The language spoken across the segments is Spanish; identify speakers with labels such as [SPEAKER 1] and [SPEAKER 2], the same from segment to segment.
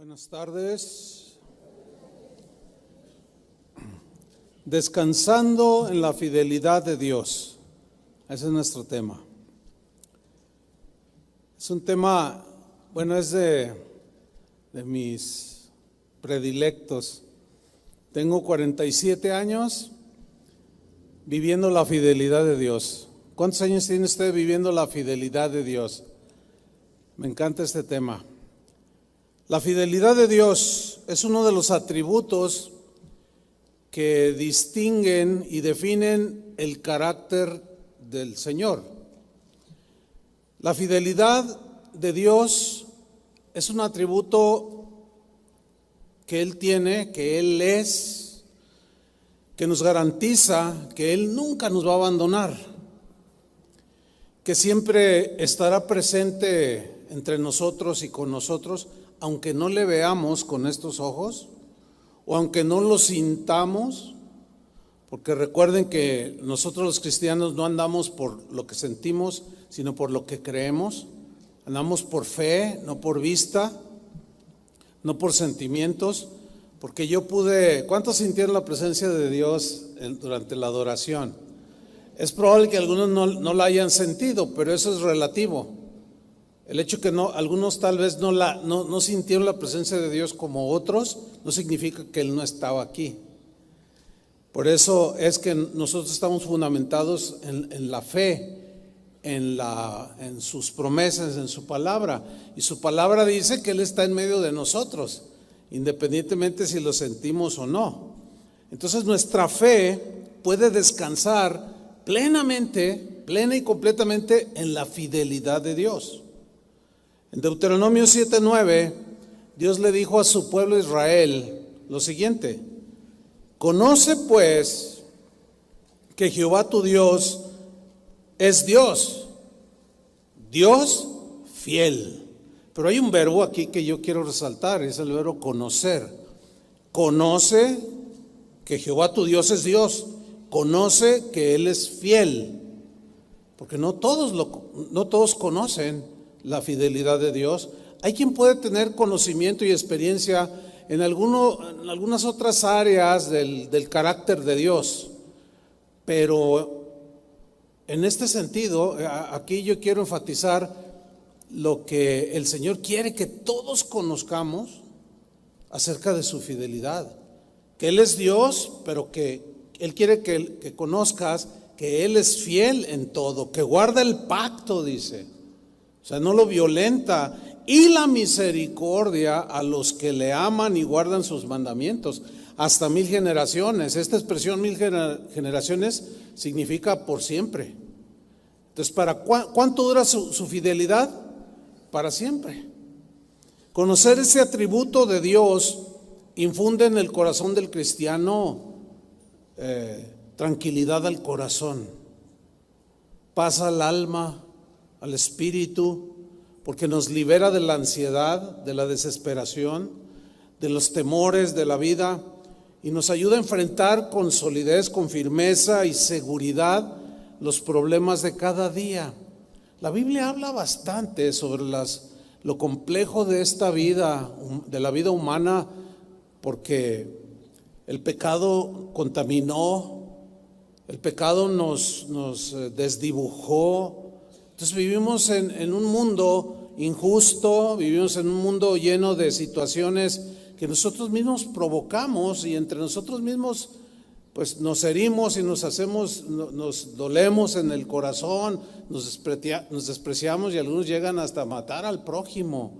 [SPEAKER 1] Buenas tardes. Descansando en la fidelidad de Dios. Ese es nuestro tema. Es un tema, es de mis predilectos. Tengo 47 años viviendo la fidelidad de Dios. ¿Cuántos años tiene usted viviendo la fidelidad de Dios? Me encanta este tema. La fidelidad de Dios es uno de los atributos que distinguen y definen el carácter del Señor. La fidelidad de Dios es un atributo que Él tiene, que Él es, que nos garantiza que Él nunca nos va a abandonar, que siempre estará presente entre nosotros y con nosotros, aunque no le veamos con estos ojos o aunque no lo sintamos, porque recuerden que nosotros los cristianos no andamos por lo que sentimos, sino por lo que creemos. Andamos por fe, no por vista, no por sentimientos, porque ¿cuántos sintieron la presencia de Dios durante la adoración? Es probable que algunos no la hayan sentido, pero eso es relativo. El hecho que algunos tal vez no sintieron la presencia de Dios como otros, no significa que Él no estaba aquí. Por eso es que nosotros estamos fundamentados en la fe, en sus promesas, en su palabra. Y su palabra dice que Él está en medio de nosotros, independientemente si lo sentimos o no. Entonces nuestra fe puede descansar plena y completamente en la fidelidad de Dios. En Deuteronomio 7:9, Dios le dijo a su pueblo Israel lo siguiente: conoce pues que Jehová tu Dios es Dios fiel. Pero hay un verbo aquí que yo quiero resaltar, es el verbo conocer. Conoce que Jehová tu Dios es Dios, conoce que Él es fiel, porque no todos conocen la fidelidad de Dios. Hay quien puede tener conocimiento y experiencia en algunas otras áreas del carácter de Dios, pero en este sentido, aquí yo quiero enfatizar lo que el Señor quiere que todos conozcamos acerca de su fidelidad, que Él es Dios, pero que Él quiere que conozcas que Él es fiel en todo, que guarda el pacto, dice. O sea, no lo violenta, y la misericordia a los que le aman y guardan sus mandamientos, hasta 1000 generaciones. Esta expresión 1000 generaciones significa por siempre. Entonces, ¿cuánto dura su fidelidad? Para siempre. Conocer ese atributo de Dios infunde en el corazón del cristiano tranquilidad al corazón, paz al alma, al espíritu, porque nos libera de la ansiedad, de la desesperación, de los temores de la vida, y nos ayuda a enfrentar con solidez, con firmeza y seguridad los problemas de cada día. La Biblia habla bastante sobre lo complejo de esta vida, de la vida humana, porque el pecado contaminó, el pecado nos desdibujó. Entonces vivimos en un mundo injusto, vivimos en un mundo lleno de situaciones que nosotros mismos provocamos, y entre nosotros mismos pues nos herimos y nos dolemos en el corazón, nos despreciamos, y algunos llegan hasta matar al prójimo.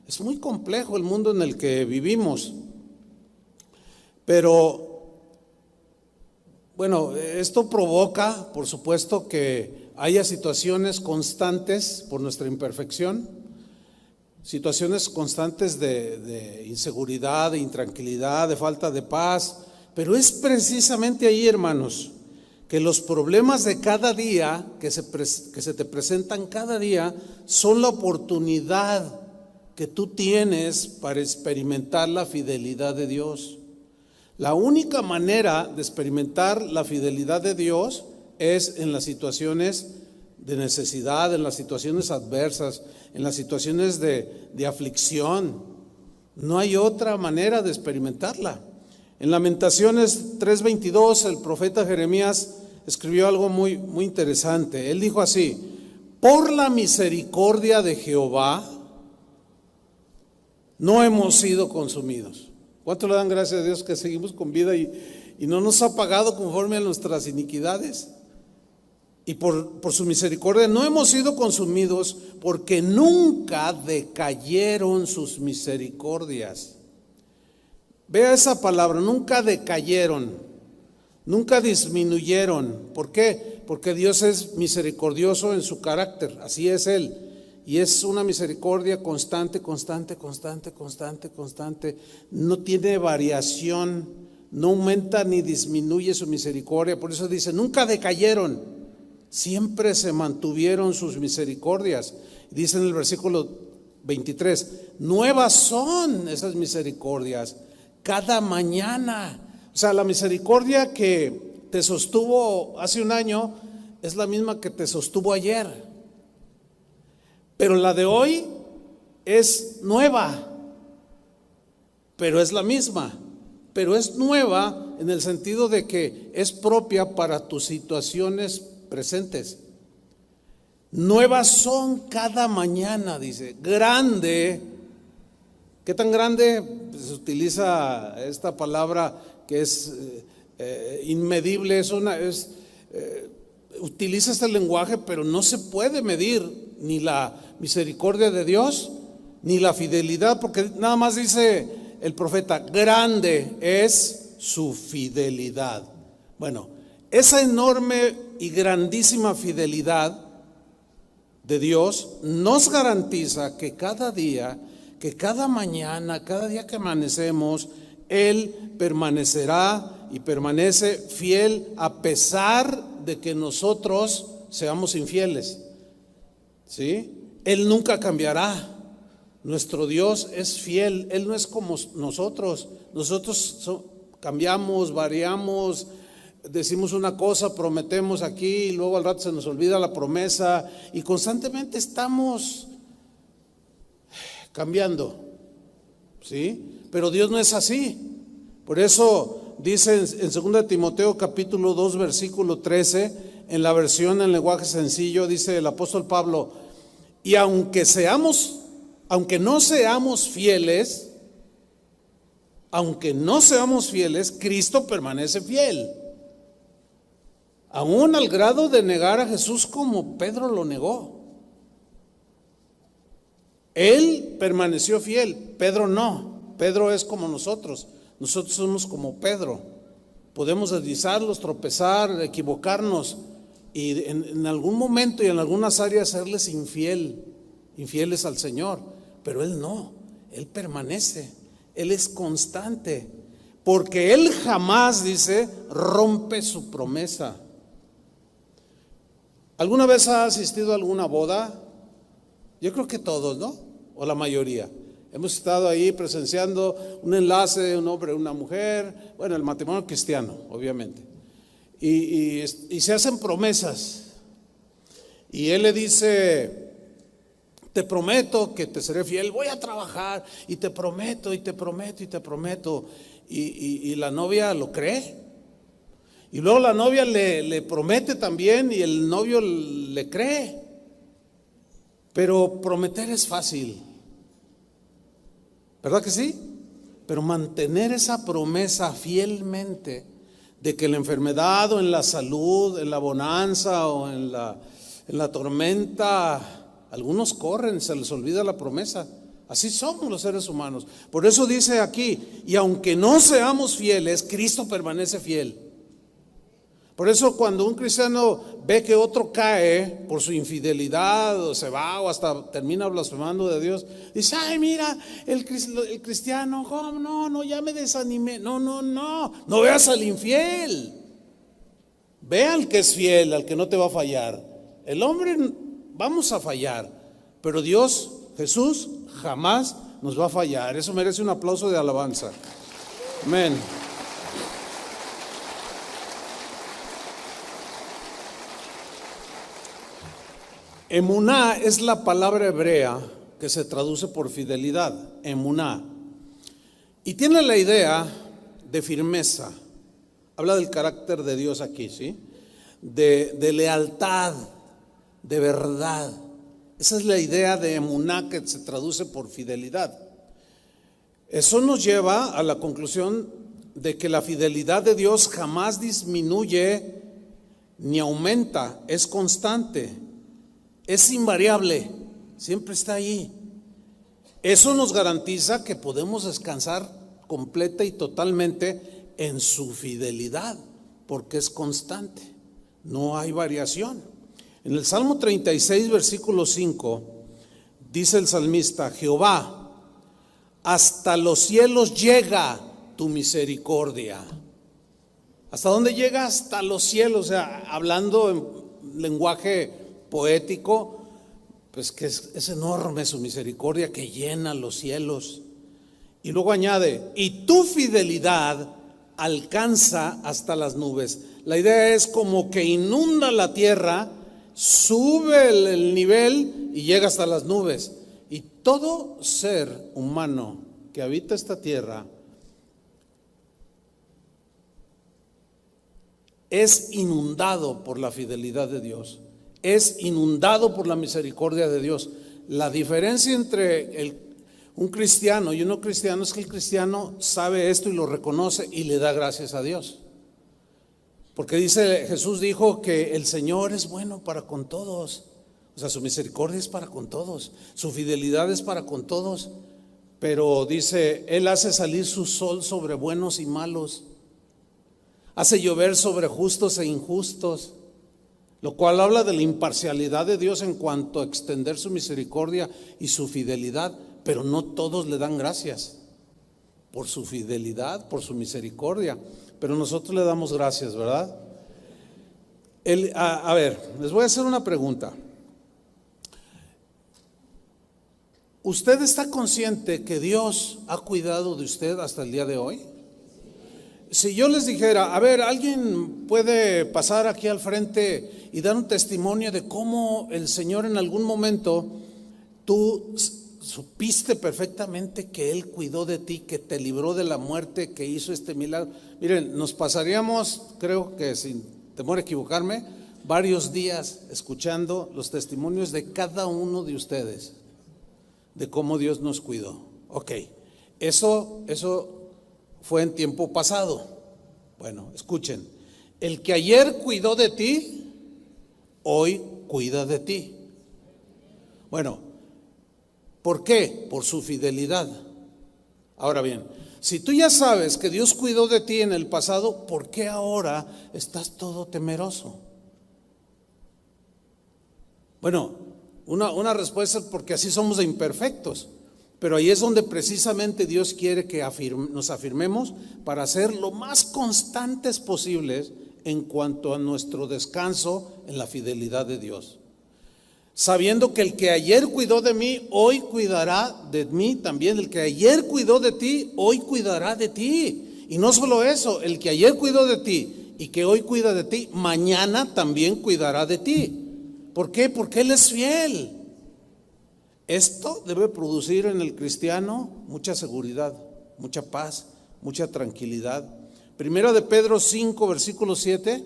[SPEAKER 1] Es muy complejo el mundo en el que vivimos. Pero esto provoca, por supuesto, que haya situaciones constantes por nuestra imperfección, situaciones constantes de inseguridad, de intranquilidad, de falta de paz. Pero es precisamente ahí, hermanos, que los problemas de cada día, que se te presentan cada día, son la oportunidad que tú tienes para experimentar la fidelidad de Dios. La única manera de experimentar la fidelidad de Dios es en las situaciones de necesidad, en las situaciones adversas, en las situaciones de aflicción, No hay otra manera de experimentarla. En Lamentaciones 3:22, el profeta Jeremías escribió algo muy, muy interesante. Él dijo así: por la misericordia de Jehová no hemos sido consumidos. ¿Cuánto le dan gracias a Dios que seguimos con vida y no nos ha pagado conforme a nuestras iniquidades? Y por su misericordia no hemos sido consumidos, porque nunca decayeron sus misericordias. Vea esa palabra, nunca decayeron, nunca disminuyeron. ¿Por qué? Porque Dios es misericordioso en su carácter, así es Él. Y es una misericordia constante, constante, constante, constante, constante. No tiene variación, no aumenta ni disminuye su misericordia. Por eso dice, nunca decayeron, siempre se mantuvieron sus misericordias. Dice en el versículo 23, nuevas son esas misericordias cada mañana. O sea, la misericordia que te sostuvo hace un año es la misma que te sostuvo ayer. Pero la de hoy es nueva, pero es la misma, pero es nueva en el sentido de que es propia para tus situaciones presentes. Nuevas son cada mañana, dice. Grande. ¿Qué tan grande? Pues se utiliza esta palabra que es inmedible, utiliza este lenguaje, pero no se puede medir ni la misericordia de Dios, ni la fidelidad, porque nada más dice el profeta, grande es su fidelidad. Bueno, esa enorme y grandísima fidelidad de Dios nos garantiza que cada día, que cada mañana, cada día que amanecemos, Él permanecerá y permanece fiel a pesar de que nosotros seamos infieles. ¿Sí? Él nunca cambiará. Nuestro Dios es fiel. Él no es como nosotros. Nosotros cambiamos, variamos, decimos una cosa, prometemos aquí y luego al rato se nos olvida la promesa y constantemente estamos cambiando. ¿Sí? Pero Dios no es así. Por eso dice en 2 Timoteo capítulo 2 versículo 13, en la versión en lenguaje sencillo, dice el apóstol Pablo, y aunque no seamos fieles, Cristo permanece fiel. Aún al grado de negar a Jesús como Pedro lo negó. Él permaneció fiel, Pedro no. Pedro es como nosotros somos como Pedro. Podemos deslizarlos, tropezar, equivocarnos y en algún momento y en algunas áreas serles infieles al Señor, pero Él no, Él permanece, Él es constante, porque Él jamás, dice, rompe su promesa. ¿Alguna vez ha asistido a alguna boda? Yo creo que todos, ¿no? O la mayoría. Hemos estado ahí presenciando un enlace de un hombre y una mujer, bueno, el matrimonio cristiano, obviamente. Y se hacen promesas. Y él le dice, te prometo que te seré fiel, voy a trabajar, y te prometo, y te prometo, y te prometo. Y la novia lo cree. Y luego la novia le promete también, y el novio le cree. Pero prometer es fácil, ¿verdad que sí? Pero mantener esa promesa fielmente, de que en la enfermedad o en la salud, en la bonanza o en la tormenta, algunos corren, se les olvida la promesa. Así somos los seres humanos. Por eso dice aquí, y aunque no seamos fieles, Cristo permanece fiel. Por eso cuando un cristiano ve que otro cae por su infidelidad, o se va, o hasta termina blasfemando de Dios, dice, ay, mira, el cristiano, ¿cómo? No, ya me desanimé. No veas al infiel. Ve al que es fiel, al que no te va a fallar. El hombre vamos a fallar, pero Dios, Jesús, jamás nos va a fallar. Eso merece un aplauso de alabanza. Amén. Emuná es la palabra hebrea que se traduce por fidelidad. Emuná. Y tiene la idea de firmeza. Habla del carácter de Dios aquí, ¿sí? De lealtad, de verdad. Esa es la idea de emuná, que se traduce por fidelidad. Eso nos lleva a la conclusión de que la fidelidad de Dios jamás disminuye ni aumenta, es constante, es invariable, siempre está ahí. Eso nos garantiza que podemos descansar completa y totalmente en su fidelidad, porque es constante, no hay variación. En el Salmo 36, versículo 5, dice el salmista: Jehová, hasta los cielos llega tu misericordia. ¿Hasta dónde llega? Hasta los cielos. O sea, hablando en lenguaje poético, pues que es enorme su misericordia que llena los cielos. Y luego añade: y tu fidelidad alcanza hasta las nubes. La idea es como que inunda la tierra, sube el nivel y llega hasta las nubes. Y todo ser humano que habita esta tierra es inundado por la fidelidad de Dios, es inundado por la misericordia de Dios. La diferencia entre un cristiano y un no cristiano es que el cristiano sabe esto y lo reconoce y le da gracias a Dios. Porque Jesús dijo que el Señor es bueno para con todos. O sea, su misericordia es para con todos, su fidelidad es para con todos. Pero dice, Él hace salir su sol sobre buenos y malos, hace llover sobre justos e injustos, lo cual habla de la imparcialidad de Dios en cuanto a extender su misericordia y su fidelidad. Pero no todos le dan gracias por su fidelidad, por su misericordia, pero nosotros le damos gracias, ¿verdad? A ver, les voy a hacer una pregunta. ¿Usted está consciente que Dios ha cuidado de usted hasta el día de hoy? Si yo les dijera, a ver, ¿alguien puede pasar aquí al frente y dar un testimonio de cómo el Señor en algún momento tú supiste perfectamente que Él cuidó de ti, que te libró de la muerte, que hizo este milagro? Miren, nos pasaríamos, creo que sin temor a equivocarme, varios días escuchando los testimonios de cada uno de ustedes, de cómo Dios nos cuidó. Ok, eso fue en tiempo pasado. Bueno, escuchen, el que ayer cuidó de ti, hoy cuida de ti. Bueno, ¿por qué? Por su fidelidad. Ahora bien, si tú ya sabes que Dios cuidó de ti en el pasado, ¿por qué ahora estás todo temeroso? Bueno, una respuesta es porque así somos de imperfectos. Pero ahí es donde precisamente Dios quiere que nos afirmemos para ser lo más constantes posibles en cuanto a nuestro descanso en la fidelidad de Dios. Sabiendo que el que ayer cuidó de mí, hoy cuidará de mí también. El que ayer cuidó de ti, hoy cuidará de ti. Y no solo eso, el que ayer cuidó de ti y que hoy cuida de ti, mañana también cuidará de ti. ¿Por qué? Porque Él es fiel. Esto debe producir en el cristiano mucha seguridad, mucha paz, mucha tranquilidad. Primera de Pedro 5, versículo 7,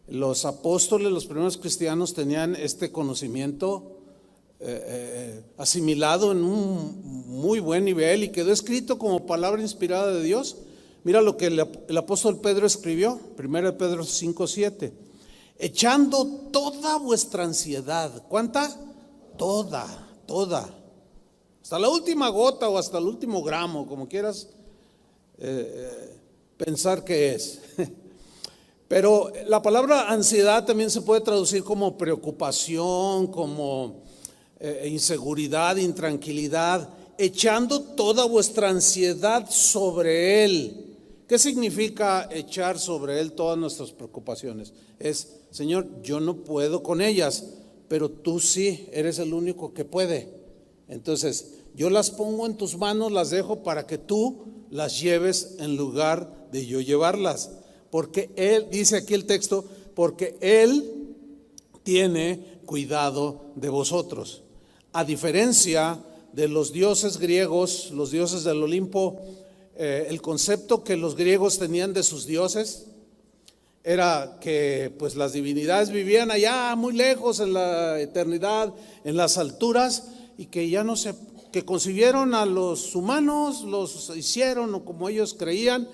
[SPEAKER 1] los apóstoles, los primeros cristianos tenían este conocimiento asimilado en un muy buen nivel y quedó escrito como palabra inspirada de Dios. Mira lo que el apóstol Pedro escribió, Primera de Pedro 5, 7, echando toda vuestra ansiedad. ¿Cuánta? Toda, hasta la última gota o hasta el último gramo, como quieras pensar que es. Pero la palabra ansiedad también se puede traducir como preocupación, como inseguridad, intranquilidad, echando toda vuestra ansiedad sobre Él. ¿Qué significa echar sobre Él todas nuestras preocupaciones? Es, Señor, yo no puedo con ellas, pero tú sí, eres el único que puede. Entonces, yo las pongo en tus manos, las dejo para que tú las lleves en lugar de yo llevarlas. Porque Él, dice aquí el texto, porque Él tiene cuidado de vosotros. A diferencia de los dioses griegos, los dioses del Olimpo, el concepto que los griegos tenían de sus dioses era que pues las divinidades vivían allá muy lejos en la eternidad, en las alturas, y que ya no se, que concibieron a los humanos, los hicieron o como ellos creían,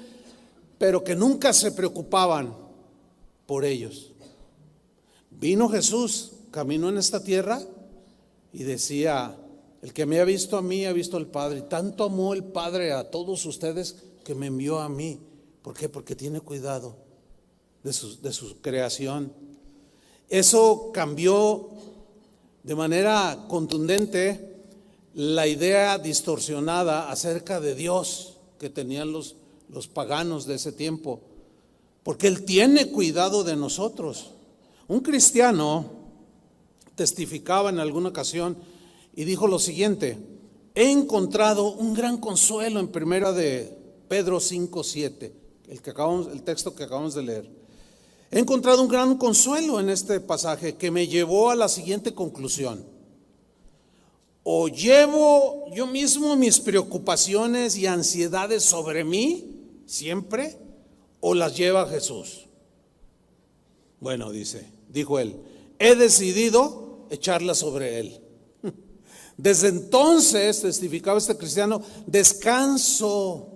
[SPEAKER 1] pero que nunca se preocupaban por ellos. Vino Jesús, caminó en esta tierra y decía: el que me ha visto a mí, ha visto al Padre. Y tanto amó el Padre a todos ustedes que me envió a mí. ¿Por qué? Porque tiene cuidado de su creación. Eso cambió de manera contundente la idea distorsionada acerca de Dios que tenían los paganos de ese tiempo, porque Él tiene cuidado de nosotros. Un cristiano testificaba en alguna ocasión y dijo lo siguiente: he encontrado un gran consuelo en primera de Pedro 5:7, el texto que acabamos de leer. He encontrado un gran consuelo en este pasaje que me llevó a la siguiente conclusión: o llevo yo mismo mis preocupaciones y ansiedades sobre mí siempre, o las lleva Jesús. Bueno, dijo él, he decidido echarlas sobre Él. Desde entonces, testificaba este cristiano, descanso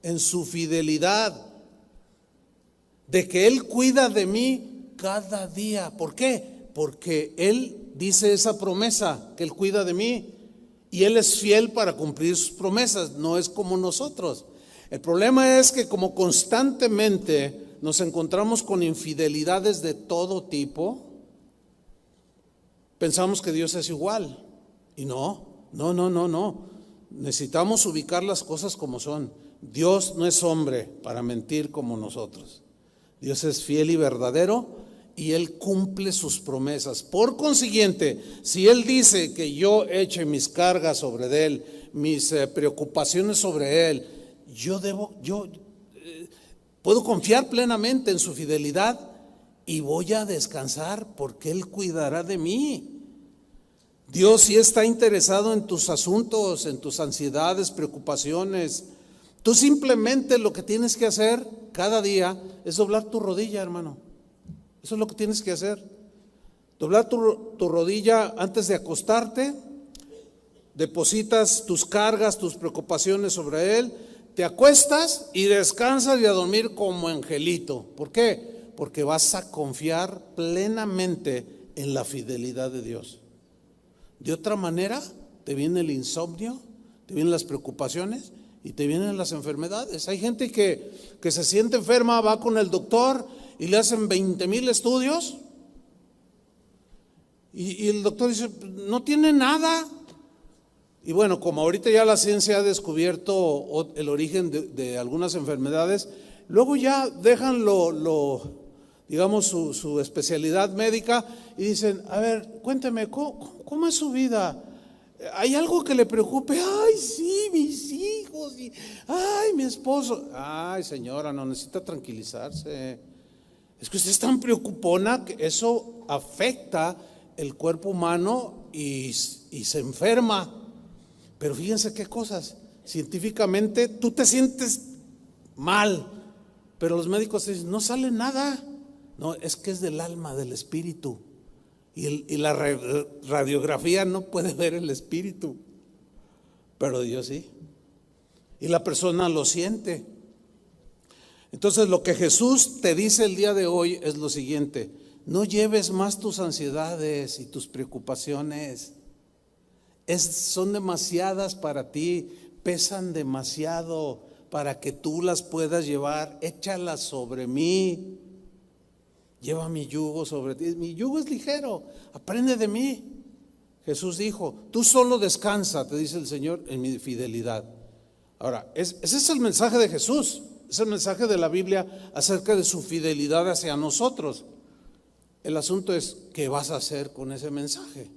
[SPEAKER 1] en su fidelidad, de que Él cuida de mí cada día. ¿Por qué? Porque Él dice esa promesa, que Él cuida de mí, y Él es fiel para cumplir sus promesas, no es como nosotros. El problema es que como constantemente nos encontramos con infidelidades de todo tipo, pensamos que Dios es igual. Y no. Necesitamos ubicar las cosas como son. Dios no es hombre para mentir como nosotros. Dios es fiel y verdadero y Él cumple sus promesas. Por consiguiente, si Él dice que yo eche mis cargas sobre Él, mis preocupaciones sobre Él, yo puedo confiar plenamente en su fidelidad y voy a descansar porque Él cuidará de mí. Dios sí está interesado en tus asuntos, en tus ansiedades, preocupaciones. Tú simplemente lo que tienes que hacer cada día es doblar tu rodilla, hermano. Eso es lo que tienes que hacer. Doblar tu rodilla antes de acostarte, depositas tus cargas, tus preocupaciones sobre Él, te acuestas y descansas y a dormir como angelito. ¿Por qué? Porque vas a confiar plenamente en la fidelidad de Dios. De otra manera, te viene el insomnio, te vienen las preocupaciones y te vienen las enfermedades. Hay gente que se siente enferma, va con el doctor y le hacen 20,000 estudios y el doctor dice, no tiene nada. Y bueno, como ahorita ya la ciencia ha descubierto el origen de algunas enfermedades, luego ya dejan digamos su especialidad médica y dicen, a ver, cuénteme, ¿cómo es su vida? ¿Hay algo que le preocupe? Ay, sí, mis hijos, ay, mi esposo. Ay, señora, no necesita tranquilizarse. Es que usted es tan preocupona que eso afecta el cuerpo humano y se enferma. Pero fíjense qué cosas, científicamente tú te sientes mal, pero los médicos te dicen, no sale nada. No, es que es del alma, del espíritu. Y la radiografía no puede ver el espíritu, pero Dios sí. Y la persona lo siente. Entonces lo que Jesús te dice el día de hoy es lo siguiente: no lleves más tus ansiedades y tus preocupaciones. Son demasiadas para ti, pesan demasiado para que tú las puedas llevar. Échalas sobre mí. Lleva mi yugo sobre ti. Mi yugo es ligero, aprende de mí. Jesús dijo, tú solo descansa, te dice el Señor, en mi fidelidad. Ahora, ese es el mensaje de Jesús, es el mensaje de la Biblia acerca de su fidelidad hacia nosotros. El asunto es, ¿qué vas a hacer con ese mensaje?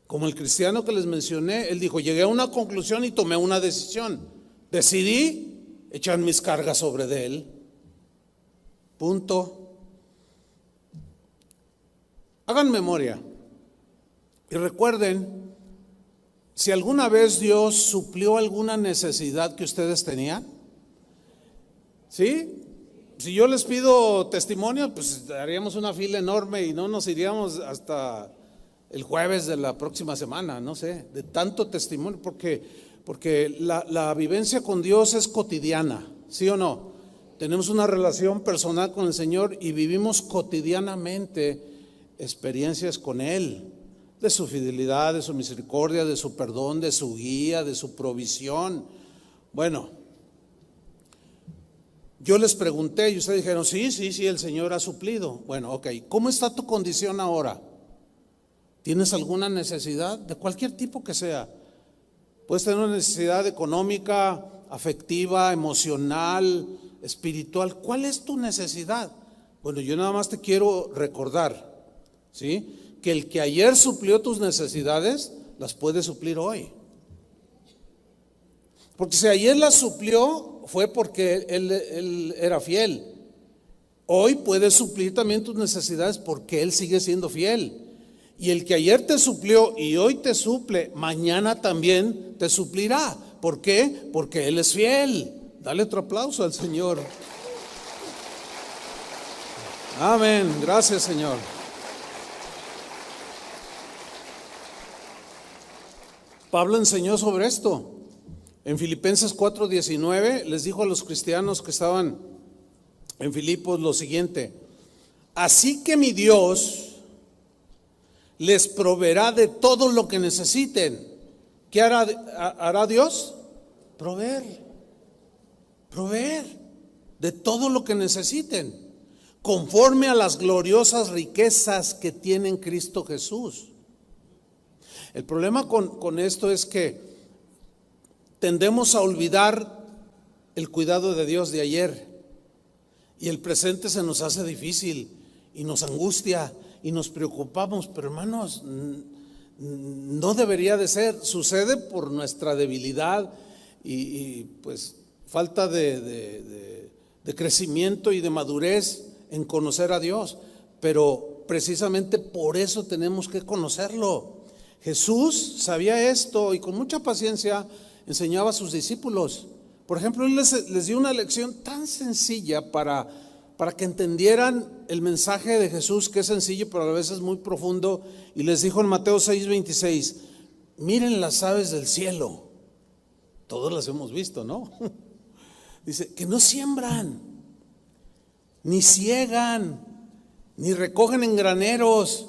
[SPEAKER 1] Como el cristiano que les mencioné, él dijo, llegué a una conclusión y tomé una decisión. Decidí echar mis cargas sobre de Él. Punto. Hagan memoria y recuerden, si alguna vez Dios suplió alguna necesidad que ustedes tenían, ¿Sí? Si yo les pido testimonio, pues haríamos una fila enorme y no nos iríamos hasta el jueves de la próxima semana, no sé, de tanto testimonio, porque la vivencia con Dios es cotidiana, ¿sí o no? Tenemos una relación personal con el Señor y vivimos cotidianamente experiencias con Él, de su fidelidad, de su misericordia, de su perdón, de su guía, de su provisión. Bueno, yo les pregunté y ustedes dijeron, sí, el Señor ha suplido. Bueno, ok, ¿cómo está tu condición ahora? ¿Tienes alguna necesidad? De cualquier tipo que sea. Puedes tener una necesidad económica, afectiva, emocional, espiritual. ¿Cuál es tu necesidad? Bueno, yo nada más te quiero recordar, ¿sí?, que el que ayer suplió tus necesidades, las puede suplir hoy. Porque si ayer las suplió, fue porque él era fiel. Hoy puede suplir también tus necesidades porque Él sigue siendo fiel. Y el que ayer te suplió y hoy te suple, mañana también te suplirá. ¿Por qué? Porque Él es fiel. Dale otro aplauso al Señor. Amén. Gracias, Señor. Pablo enseñó sobre esto. En Filipenses 4:19 les dijo a los cristianos que estaban en Filipos lo siguiente: así que mi Dios les proveerá de todo lo que necesiten. ¿Qué hará Dios? Proveer de todo lo que necesiten, conforme a las gloriosas riquezas que tiene en Cristo Jesús. El problema con esto es que tendemos a olvidar el cuidado de Dios de ayer, y el presente se nos hace difícil y nos angustia y nos preocupamos. Pero hermanos, no debería de ser. Sucede por nuestra debilidad y pues falta de crecimiento y de madurez en conocer a Dios. Pero precisamente por eso tenemos que conocerlo. Jesús sabía esto y con mucha paciencia enseñaba a sus discípulos. Por ejemplo, Él les dio una lección tan sencilla para que entendieran el mensaje de Jesús, que es sencillo pero a veces muy profundo. Y les dijo en Mateo 6:26: miren las aves del cielo. Todos las hemos visto, ¿no? Dice que no siembran, ni ciegan, ni recogen en graneros.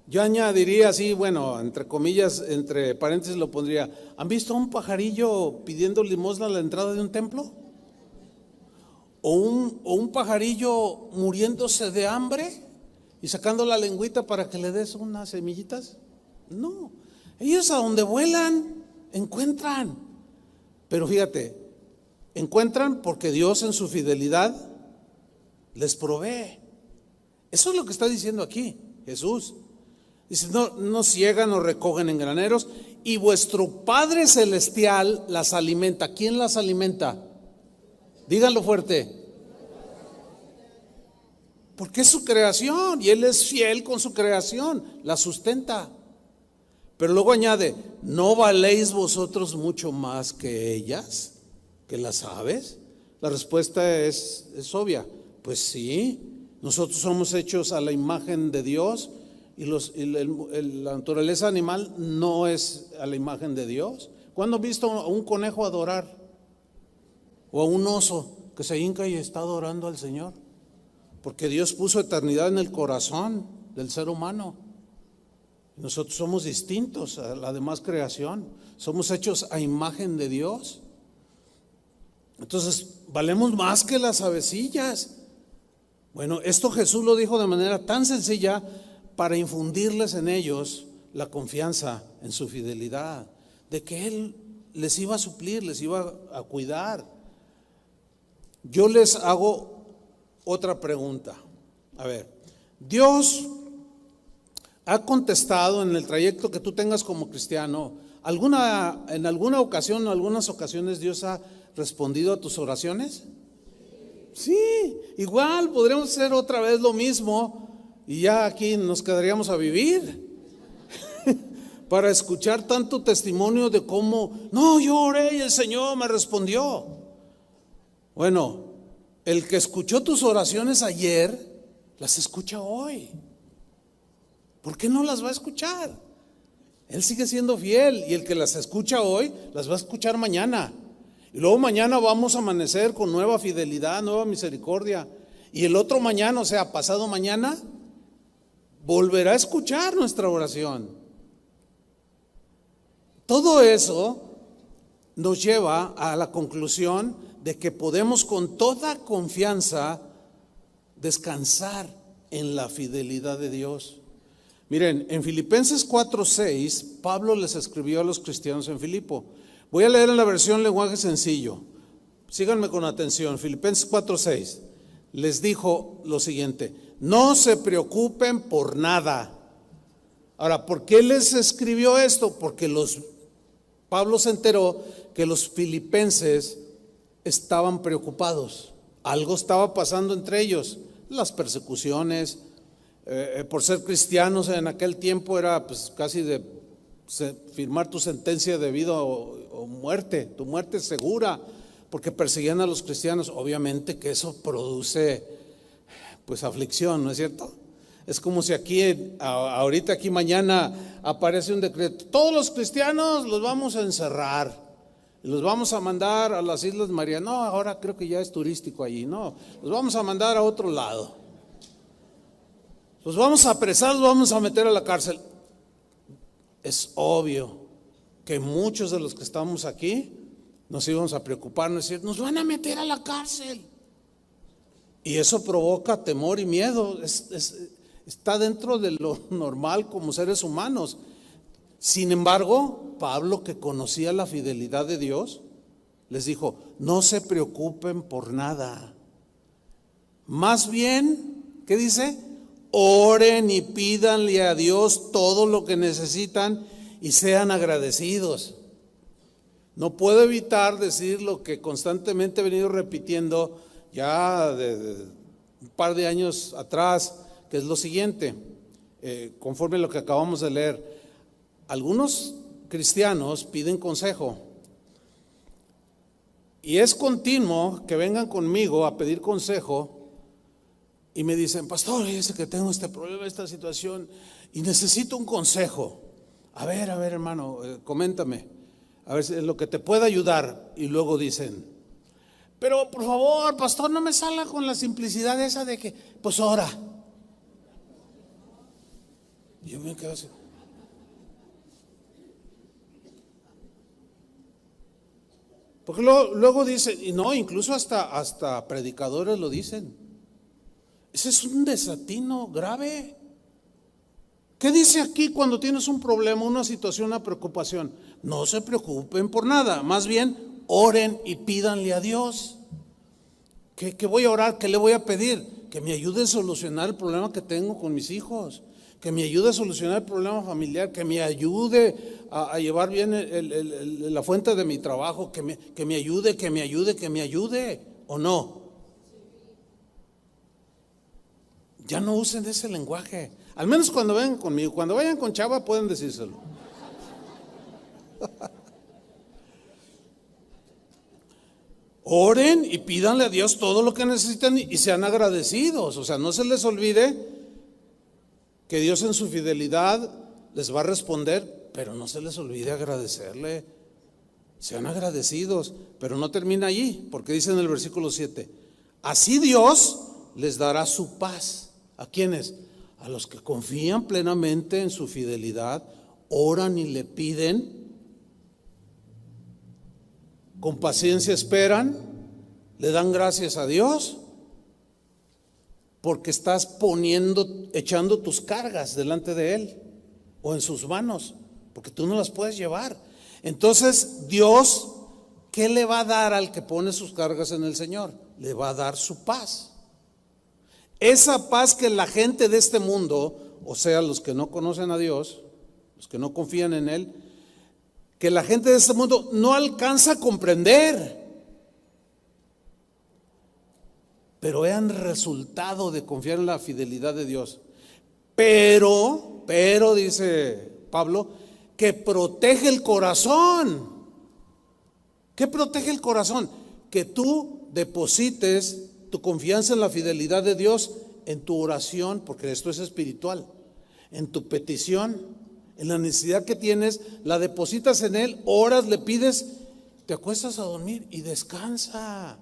[SPEAKER 1] Yo añadiría así, bueno, entre comillas, entre paréntesis lo pondría: ¿han visto a un pajarillo pidiendo limosna a la entrada de un templo? ¿O un pajarillo muriéndose de hambre y sacando la lengüita para que le des unas semillitas? No, ellos a donde vuelan encuentran. Pero fíjate, encuentran porque Dios en su fidelidad les provee. Eso es lo que está diciendo aquí Jesús. Dice, no ciegan o recogen en graneros, y vuestro Padre Celestial las alimenta. ¿Quién las alimenta? Díganlo fuerte. Porque es su creación y Él es fiel con su creación, la sustenta. Pero luego añade: ¿no valéis vosotros mucho más que ellas, que las aves? La respuesta es obvia. Pues sí, nosotros somos hechos a la imagen de Dios. Y la naturaleza animal no es a la imagen de Dios. ¿Cuándo has visto a un conejo adorar? O a un oso que se hinca y está adorando al Señor. Porque Dios puso eternidad en el corazón del ser humano. Nosotros somos distintos a la demás creación. Somos hechos a imagen de Dios. Entonces, valemos más que las avecillas. Bueno, esto Jesús lo dijo de manera tan sencilla para infundirles en ellos la confianza en su fidelidad, de que Él les iba a suplir, les iba a cuidar. Yo les hago otra pregunta. A ver, Dios ha contestado en el trayecto que tú tengas como cristiano, en alguna ocasión, en algunas ocasiones Dios ha respondido a tus oraciones. Sí, igual podríamos hacer otra vez lo mismo. Y ya aquí nos quedaríamos a vivir para escuchar tanto testimonio de cómo, no, yo oré y el Señor me respondió. Bueno, El que escuchó tus oraciones ayer, las escucha hoy. ¿Por qué no las va a escuchar? Él sigue siendo fiel, y el que las escucha hoy, las va a escuchar mañana. Y luego mañana vamos a amanecer con nueva fidelidad, nueva misericordia. Y el otro mañana, o sea, pasado mañana, volverá a escuchar nuestra oración. Todo eso nos lleva a la conclusión de que podemos con toda confianza descansar en la fidelidad de Dios. Miren, en Filipenses 4:6, Pablo les escribió a los cristianos en Filipo. Voy a leer en la versión lenguaje sencillo. Síganme con atención. Filipenses 4:6 les dijo lo siguiente: no se preocupen por nada. Ahora, ¿por qué les escribió esto? Porque Pablo se enteró que los filipenses estaban preocupados. Algo estaba pasando entre ellos. Las persecuciones, por ser cristianos en aquel tiempo era pues casi de firmar tu sentencia de vida o muerte, tu muerte segura, porque perseguían a los cristianos. Obviamente que eso produce pues aflicción, ¿no es cierto? Es como si aquí, ahorita aquí mañana aparece un decreto: todos los cristianos los vamos a encerrar, los vamos a mandar a las Islas Marías. No, ahora creo que ya es turístico allí. No, los vamos a mandar a otro lado. Los vamos a apresar, los vamos a meter a la cárcel. Es obvio que muchos de los que estamos aquí nos íbamos a preocupar, decir, nos van a meter a la cárcel. Y eso provoca temor y miedo. Está dentro de lo normal como seres humanos. Sin embargo, Pablo, que conocía la fidelidad de Dios, les dijo: no se preocupen por nada. Más bien, ¿qué dice? Oren y pídanle a Dios todo lo que necesitan y sean agradecidos. No puedo evitar decir lo que constantemente he venido repitiendo ya de un par de años atrás, que es lo siguiente, conforme a lo que acabamos de leer. Algunos cristianos piden consejo, y es continuo que vengan conmigo a pedir consejo y me dicen: pastor, fíjese que tengo este problema, esta situación, y necesito un consejo. A ver, hermano, coméntame, a ver si es lo que te pueda ayudar. Y luego dicen: pero por favor, pastor, no me salga con la simplicidad esa de que, pues ora. Y yo me quedo así. Porque luego dicen, y no, incluso hasta predicadores lo dicen: ese es un desatino grave. ¿Qué dice aquí cuando tienes un problema, una situación, una preocupación? No se preocupen por nada, más bien oren y pídanle a Dios. ¿Qué voy a orar? ¿Qué le voy a pedir? Que me ayude a solucionar el problema que tengo con mis hijos, que me ayude a solucionar el problema familiar, que me ayude a llevar bien la fuente de mi trabajo, que me ayude, ¿o no? Ya no usen ese lenguaje, al menos cuando vengan conmigo. Cuando vayan con Chava pueden decírselo. Oren y pídanle a Dios todo lo que necesitan y sean agradecidos. O sea, no se les olvide que Dios en su fidelidad les va a responder, pero no se les olvide agradecerle. Sean agradecidos, pero no termina allí, porque dice en el versículo 7: así Dios les dará su paz. ¿A quiénes? A los que confían plenamente en su fidelidad, oran y le piden, con paciencia esperan, le dan gracias a Dios, porque estás echando tus cargas delante de Él o en sus manos, porque tú no las puedes llevar. Entonces Dios, ¿qué le va a dar al que pone sus cargas en el Señor? Le va a dar su paz. Esa paz que la gente de este mundo, o sea, los que no conocen a Dios, los que no confían en Él, que la gente de este mundo no alcanza a comprender, pero vean resultado de confiar en la fidelidad de Dios. Pero dice Pablo, que protege el corazón. ¿Qué protege el corazón? Que tú deposites tu confianza en la fidelidad de Dios en tu oración, porque esto es espiritual, en tu petición, en la necesidad que tienes, la depositas en Él, oras, le pides, te acuestas a dormir y descansa.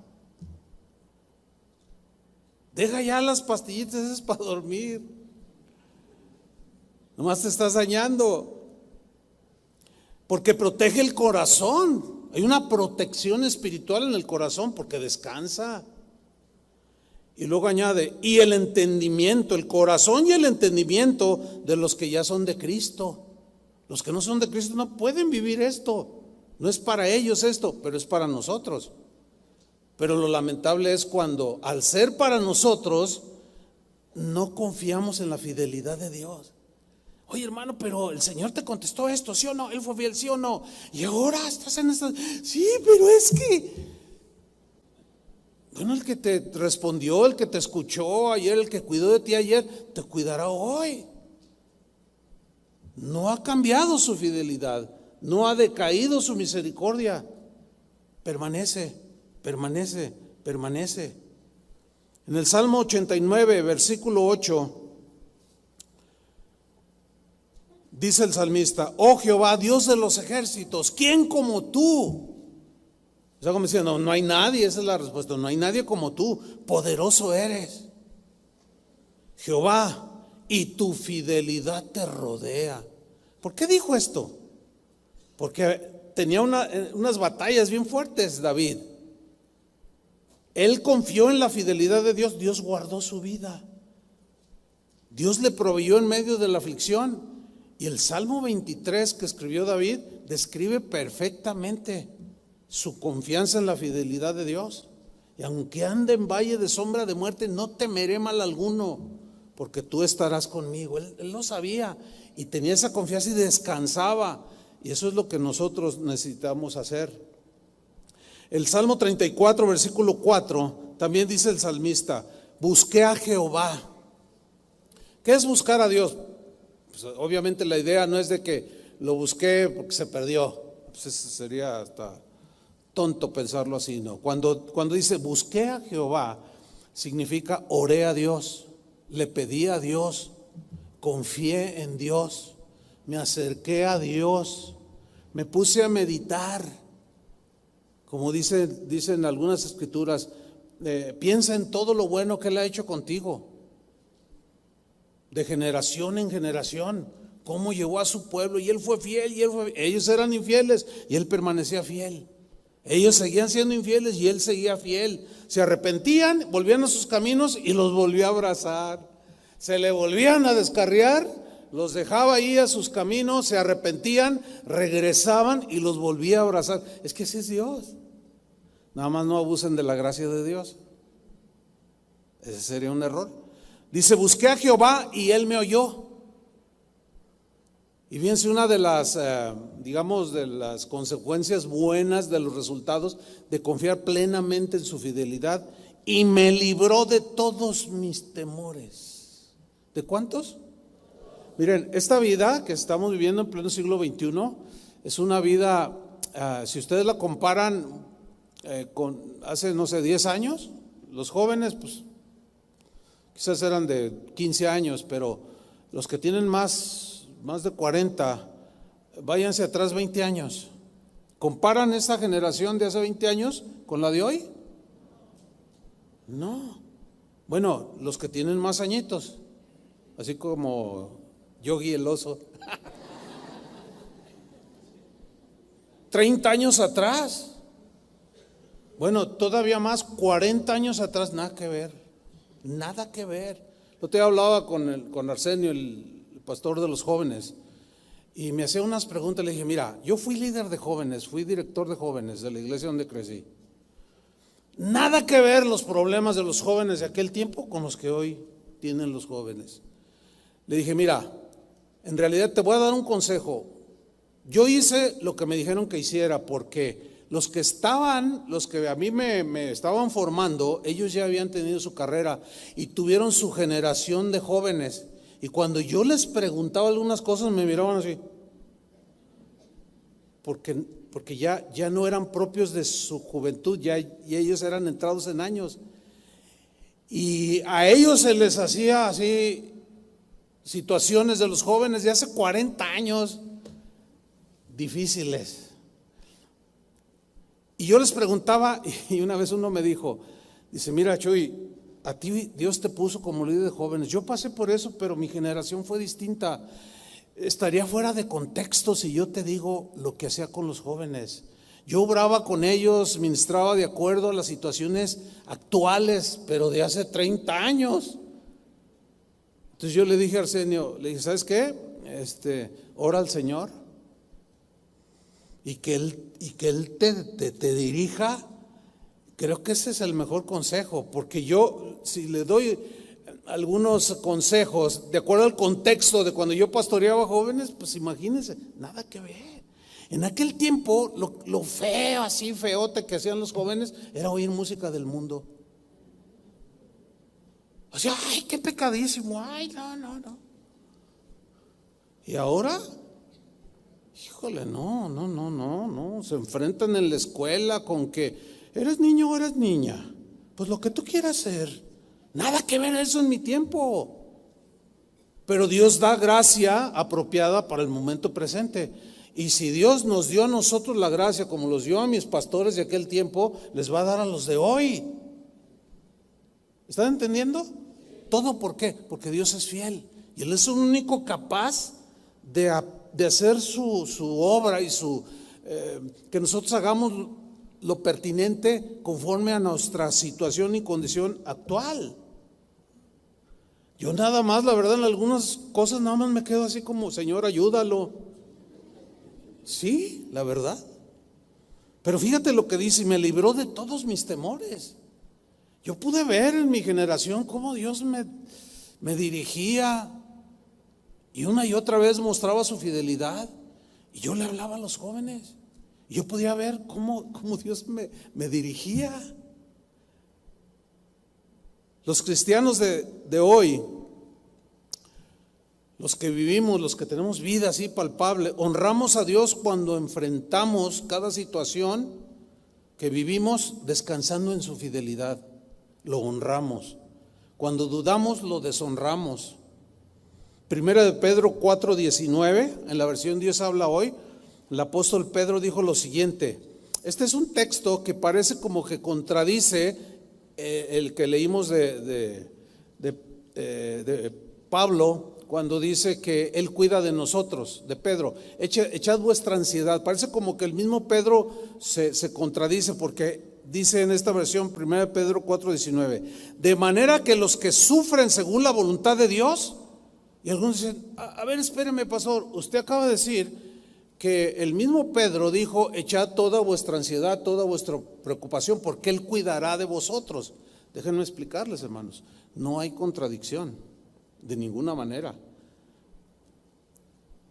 [SPEAKER 1] Deja ya las pastillitas esas para dormir. Nomás te estás dañando. Porque protege el corazón. Hay una protección espiritual en el corazón porque descansa. Y luego añade, y el entendimiento, el corazón y el entendimiento de los que ya son de Cristo. Los que no son de Cristo no pueden vivir esto. No es para ellos esto, pero es para nosotros. Pero lo lamentable es cuando, al ser para nosotros, no confiamos en la fidelidad de Dios. Oye, hermano, pero el Señor te contestó esto, ¿sí o no? Él fue fiel, ¿sí o no? Y ahora estás en esta. Sí, pero es que, bueno, el que te respondió, el que te escuchó ayer, el que cuidó de ti ayer, te cuidará hoy. No ha cambiado su fidelidad, no ha decaído su misericordia. Permanece, permanece, permanece. En el Salmo 89, versículo 8, dice el salmista: oh Jehová, Dios de los ejércitos, ¿quién como tú? O sea, como diciendo, no hay nadie, esa es la respuesta, no hay nadie como tú, poderoso eres, Jehová, y tu fidelidad te rodea. ¿Por qué dijo esto? Porque tenía unas batallas bien fuertes David. Él confió en la fidelidad de Dios, Dios guardó su vida, Dios le proveyó en medio de la aflicción. Y el Salmo 23 que escribió David describe perfectamente su confianza en la fidelidad de Dios. Y aunque ande en valle de sombra de muerte, no temeré mal alguno, porque tú estarás conmigo. Él lo sabía y tenía esa confianza y descansaba. Y eso es lo que nosotros necesitamos hacer. El Salmo 34, versículo 4, también dice el salmista: busqué a Jehová. ¿Qué es buscar a Dios? Pues obviamente la idea no es de que lo busqué porque se perdió. Pues sería hasta tonto pensarlo así, ¿no? Cuando dice busqué a Jehová, significa oré a Dios, le pedí a Dios, confié en Dios, me acerqué a Dios, me puse a meditar. Como dicen algunas escrituras, piensa en todo lo bueno que Él ha hecho contigo, de generación en generación, cómo llevó a su pueblo, y Él fue fiel, ellos eran infieles y Él permanecía fiel. Ellos seguían siendo infieles y Él seguía fiel. Se arrepentían, volvían a sus caminos y los volvió a abrazar. Se le volvían a descarriar, los dejaba ahí a sus caminos, se arrepentían, regresaban y los volvía a abrazar. Es que ese es Dios. Nada más no abusen de la gracia de Dios. Ese sería un error. Dice: busqué a Jehová y Él me oyó. Y fíjense, una de las, digamos, de las consecuencias buenas de los resultados de confiar plenamente en su fidelidad: y me libró de todos mis temores. ¿De cuántos? Miren, esta vida que estamos viviendo en pleno siglo XXI es una vida, si ustedes la comparan con hace, no sé, 10 años, los jóvenes, pues quizás eran de 15 años, pero los que tienen más de 40, váyanse atrás 20 años. ¿Comparan esa generación de hace 20 años con la de hoy? No. Bueno, los que tienen más añitos, así como Yogi el oso. 30 años atrás. Bueno, todavía más, 40 años atrás, nada que ver. Nada que ver. Yo te hablaba con Arsenio, el pastor de los jóvenes, y me hacía unas preguntas. Le dije: mira, yo fui líder de jóvenes, fui director de jóvenes de la iglesia donde crecí. Nada que ver los problemas de los jóvenes de aquel tiempo con los que hoy tienen los jóvenes. Le dije: mira, en realidad te voy a dar un consejo. Yo hice lo que me dijeron que hiciera, porque los que a mí me estaban formando, ellos ya habían tenido su carrera y tuvieron su generación de jóvenes. Y cuando yo les preguntaba algunas cosas, me miraban así, porque ya no eran propios de su juventud, y ellos eran entrados en años. Y a ellos se les hacía así situaciones de los jóvenes de hace 40 años difíciles. Y yo les preguntaba, y una vez uno me dijo, dice, mira Chuy, a ti Dios te puso como líder de jóvenes. Yo pasé por eso, pero mi generación fue distinta. Estaría fuera de contexto si yo te digo lo que hacía con los jóvenes. Yo obraba con ellos, ministraba de acuerdo a las situaciones actuales, pero de hace 30 años. Entonces yo le dije a Arsenio, le dije, ¿sabes qué? Ora al Señor y que Él te dirija. Creo que ese es el mejor consejo, porque yo, si le doy algunos consejos de acuerdo al contexto de cuando yo pastoreaba jóvenes, pues imagínense, nada que ver. En aquel tiempo, lo feo, así feote que hacían los jóvenes, era oír música del mundo. O sea, ay, qué pecadísimo, ay, no. Y ahora, híjole, no, se enfrentan en la escuela con que eres niño o eres niña, pues lo que tú quieras ser, nada que ver eso en mi tiempo. Pero Dios da gracia apropiada para el momento presente. Y si Dios nos dio a nosotros la gracia, como los dio a mis pastores de aquel tiempo, les va a dar a los de hoy. ¿Están entendiendo? ¿Todo por qué? Porque Dios es fiel. Y Él es el único capaz de hacer su obra y que nosotros hagamos lo pertinente conforme a nuestra situación y condición actual. Yo nada más, la verdad, en algunas cosas nada más me quedo así como, Señor, ayúdalo. Sí, la verdad. Pero fíjate lo que dice, y me libró de todos mis temores. Yo pude ver en mi generación cómo Dios me dirigía y una y otra vez mostraba su fidelidad. Y yo le hablaba a los jóvenes. Y yo podía ver cómo Dios me dirigía. Los cristianos de hoy, los que vivimos, los que tenemos vida así palpable, honramos a Dios cuando enfrentamos cada situación que vivimos descansando en su fidelidad. Lo honramos. Cuando dudamos, lo deshonramos. Primera de Pedro 4:19, en la versión Dios habla hoy, el apóstol Pedro dijo lo siguiente. Este es un texto que parece como que contradice el que leímos de Pablo, cuando dice que Él cuida de nosotros, de Pedro. Echad vuestra ansiedad. Parece como que el mismo Pedro se contradice, porque dice en esta versión, 1 Pedro 4:19, de manera que los que sufren según la voluntad de Dios, y algunos dicen, a ver, espéreme, pastor, usted acaba de decir que el mismo Pedro dijo, echad toda vuestra ansiedad, toda vuestra preocupación, porque Él cuidará de vosotros. Déjenme explicarles, hermanos, no hay contradicción, de ninguna manera.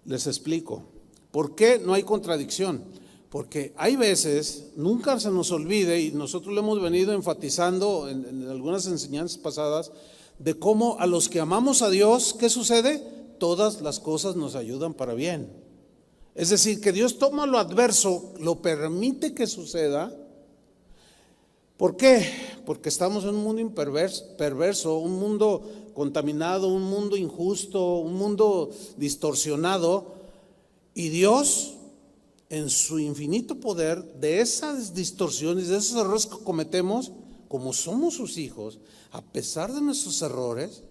[SPEAKER 1] Les explico. ¿Por qué no hay contradicción? Porque hay veces, nunca se nos olvide, y nosotros lo hemos venido enfatizando en algunas enseñanzas pasadas, de cómo a los que amamos a Dios, ¿qué sucede? Todas las cosas nos ayudan para bien. Es decir, que Dios toma lo adverso, lo permite que suceda. ¿Por qué? Porque estamos en un mundo perverso, un mundo contaminado, un mundo injusto, un mundo distorsionado, y Dios, en su infinito poder, de esas distorsiones, de esos errores que cometemos, como somos sus hijos, a pesar de nuestros errores,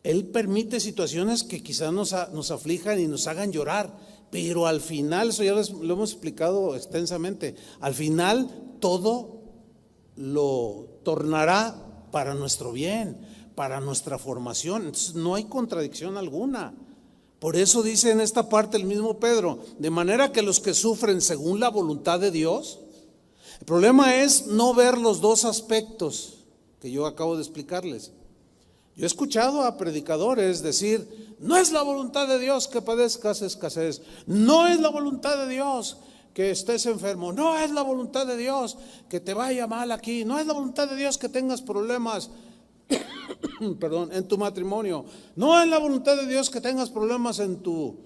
[SPEAKER 1] Él permite situaciones que quizás nos aflijan y nos hagan llorar, pero al final, eso ya lo hemos explicado extensamente, al final todo lo tornará para nuestro bien, para nuestra formación. Entonces no hay contradicción alguna. Por eso dice en esta parte el mismo Pedro, de manera que los que sufren según la voluntad de Dios. El problema es no ver los dos aspectos que yo acabo de explicarles. Yo he escuchado a predicadores decir, no es la voluntad de Dios que padezcas escasez, no es la voluntad de Dios que estés enfermo, no es la voluntad de Dios que te vaya mal aquí, no es la voluntad de Dios que tengas problemas perdón, en tu matrimonio, no es la voluntad de Dios que tengas problemas en tu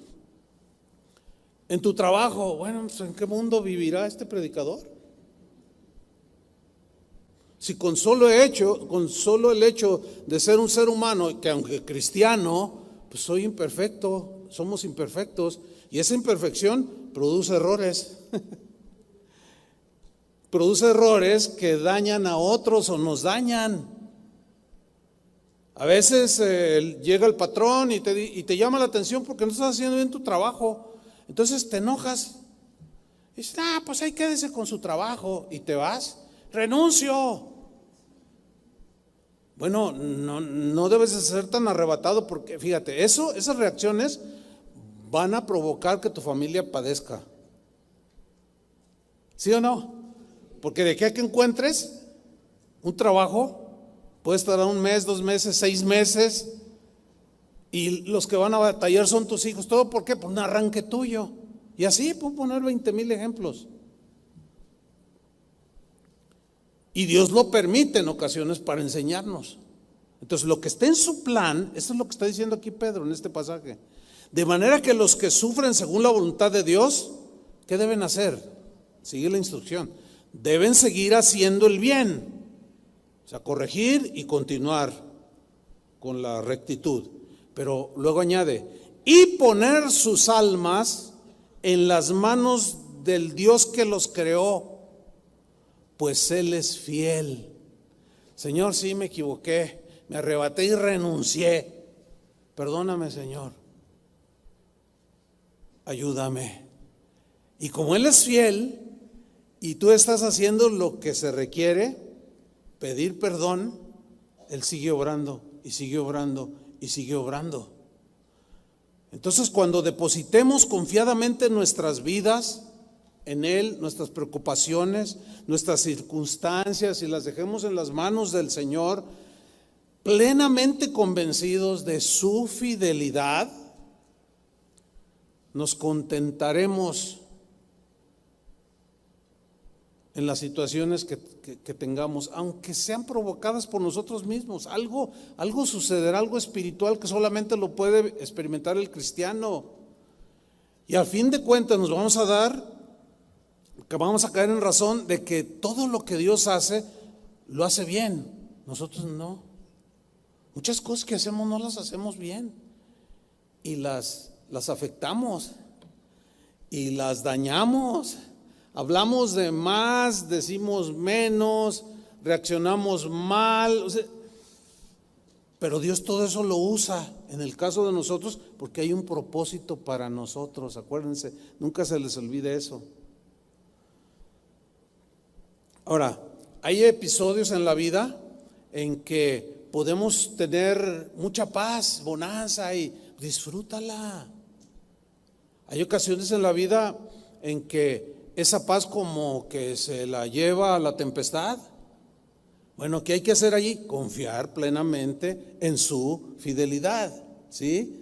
[SPEAKER 1] trabajo. Bueno, ¿en qué mundo vivirá este predicador? Si con solo el hecho de ser un ser humano, que aunque cristiano, pues soy imperfecto, somos imperfectos, y esa imperfección produce errores. Produce errores que dañan a otros o nos dañan. A veces llega el patrón y te llama la atención porque no estás haciendo bien tu trabajo. Entonces te enojas. Y dices, pues ahí quédese con su trabajo. Y te vas. Renuncio. Bueno, no debes de ser tan arrebatado porque fíjate, esas reacciones van a provocar que tu familia padezca. ¿Sí o no? Porque de aquí a que encuentres un trabajo, puede estar 1 mes, 2 meses, 6 meses, y los que van a batallar son tus hijos. ¿Todo por qué? Por un arranque tuyo. Y así puedo poner 20,000 ejemplos. Y Dios lo permite en ocasiones para enseñarnos. Entonces, lo que está en su plan, esto es lo que está diciendo aquí Pedro en este pasaje. De manera que los que sufren según la voluntad de Dios, ¿qué deben hacer? Sigue la instrucción. Deben seguir haciendo el bien, o sea, corregir y continuar con la rectitud. Pero luego añade, y poner sus almas en las manos del Dios que los creó, pues Él es fiel. Señor, sí me equivoqué, me arrebaté y renuncié. Perdóname, Señor. Ayúdame. Y como Él es fiel, y tú estás haciendo lo que se requiere, pedir perdón, Él sigue obrando y sigue obrando y sigue obrando. Entonces, cuando depositemos confiadamente nuestras vidas en Él, nuestras preocupaciones, nuestras circunstancias, y las dejemos en las manos del Señor, plenamente convencidos de su fidelidad, nos contentaremos en las situaciones que tengamos, aunque sean provocadas por nosotros mismos. Algo sucederá, algo espiritual que solamente lo puede experimentar el cristiano. Y al fin de cuentas nos vamos a caer en razón de que todo lo que Dios hace, lo hace bien. Nosotros no. Muchas cosas que hacemos no las hacemos bien. Y las afectamos. Y las dañamos. Hablamos de más, decimos menos, reaccionamos mal, pero Dios todo eso lo usa en el caso de nosotros porque hay un propósito para nosotros. Acuérdense, nunca se les olvide eso. Ahora, hay episodios en la vida en que podemos tener mucha paz, bonanza, y disfrútala. Hay ocasiones en la vida en que esa paz como que se la lleva a la tempestad. Bueno, ¿qué hay que hacer allí? Confiar plenamente en su fidelidad, ¿sí?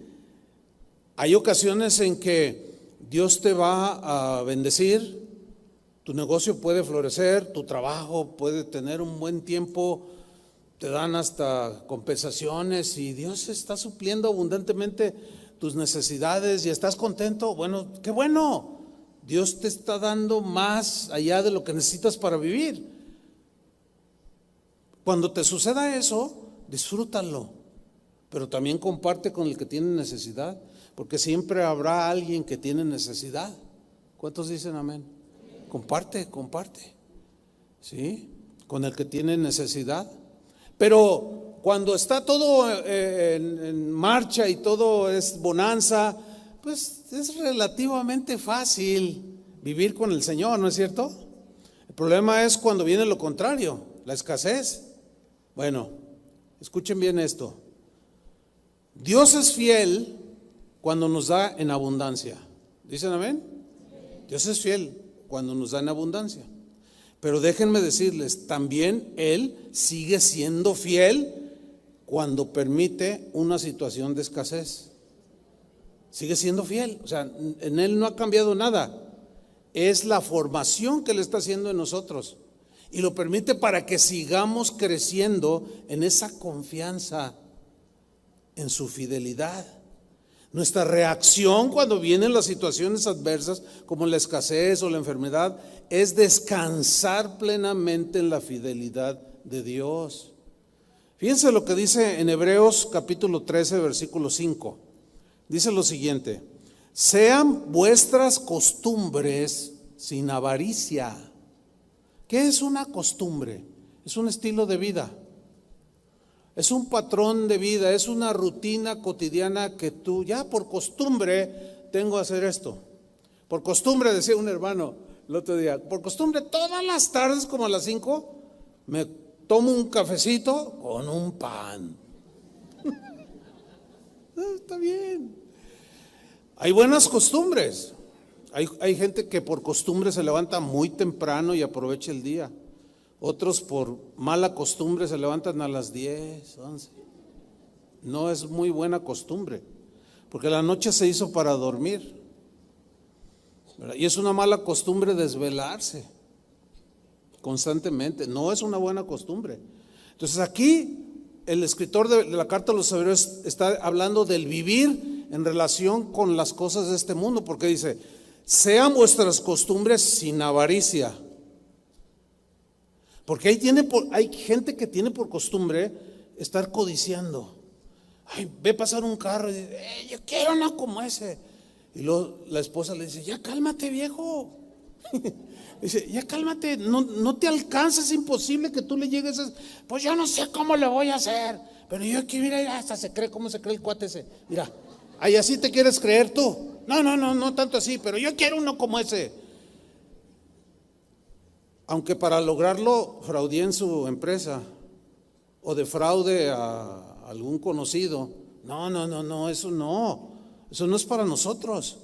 [SPEAKER 1] Hay ocasiones en que Dios te va a bendecir, tu negocio puede florecer, tu trabajo puede tener un buen tiempo, te dan hasta compensaciones y Dios está supliendo abundantemente tus necesidades y estás contento. Bueno, qué bueno. Dios te está dando más allá de lo que necesitas para vivir. Cuando te suceda eso, disfrútalo, pero también comparte con el que tiene necesidad, porque siempre habrá alguien que tiene necesidad. ¿Cuántos dicen amén? Comparte, ¿sí? Con el que tiene necesidad. Pero cuando está todo en marcha y todo es bonanza, pues es relativamente fácil vivir con el Señor, ¿no es cierto? El problema es cuando viene lo contrario, la escasez. Bueno, escuchen bien esto. Dios es fiel cuando nos da en abundancia. ¿Dicen amén? Dios es fiel cuando nos da en abundancia. Pero déjenme decirles, también Él sigue siendo fiel cuando permite una situación de escasez. Sigue siendo fiel, o sea, en Él no ha cambiado nada. Es la formación que Él está haciendo en nosotros y lo permite para que sigamos creciendo en esa confianza, en su fidelidad. Nuestra reacción cuando vienen las situaciones adversas como la escasez o la enfermedad es descansar plenamente en la fidelidad de Dios. Fíjense lo que dice en Hebreos capítulo 13, versículo 5. Dice lo siguiente: sean vuestras costumbres sin avaricia. ¿Qué es una costumbre? Es un estilo de vida. Es un patrón de vida, es una rutina cotidiana que tú ya por costumbre tengo que hacer esto. Por costumbre, decía un hermano el otro día, por costumbre todas las tardes como a las 5 me tomo un cafecito con un pan. Está bien. Hay buenas costumbres. Hay gente que por costumbre se levanta muy temprano y aprovecha el día. Otros por mala costumbre se levantan a las 10, 11. No es muy buena costumbre, porque la noche se hizo para dormir, ¿verdad? Y es una mala costumbre desvelarse constantemente. No es una buena costumbre. Entonces aquí el escritor de la carta a los Hebreos está hablando del vivir en relación con las cosas de este mundo, porque dice: sean vuestras costumbres sin avaricia. Porque hay gente que tiene por costumbre estar codiciando. Ay, ve pasar un carro y dice: yo quiero uno como ese. Y luego la esposa le dice: ya cálmate, viejo. Dice: ya cálmate, no te alcanza, es imposible que tú le llegues a... Pues yo no sé cómo le voy a hacer, pero yo aquí, mira, hasta se cree, ¿cómo se cree el cuate ese? Mira, ay, así te quieres creer tú. No tanto así, pero yo quiero uno como ese. Aunque para lograrlo fraudee en su empresa o defraude a algún conocido. No, eso no es para nosotros.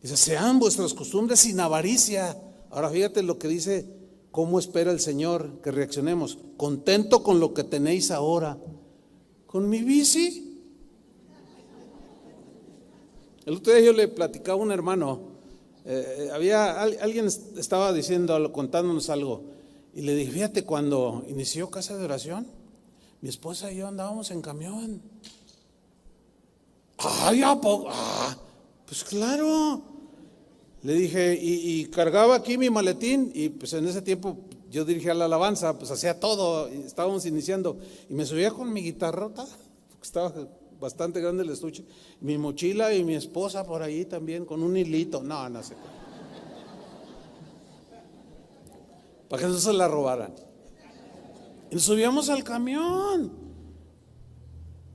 [SPEAKER 1] Dice: sean vuestras costumbres sin avaricia. Ahora fíjate lo que dice, cómo espera el Señor que reaccionemos: contento con lo que tenéis ahora. ¿Con mi bici? El otro día yo le platicaba a un hermano. Alguien estaba contándonos algo, y le dije: fíjate, cuando inició Casa de Oración, mi esposa y yo andábamos en camión. Ay, ¿a poco? Pues claro. Le dije, y cargaba aquí mi maletín, y pues en ese tiempo yo dirigía la alabanza, pues hacía todo, y estábamos iniciando, y me subía con mi guitarrota, porque estaba bastante grande el estuche, mi mochila y mi esposa por ahí también con un hilito. No sé, para que no se la robaran. Y nos subíamos al camión,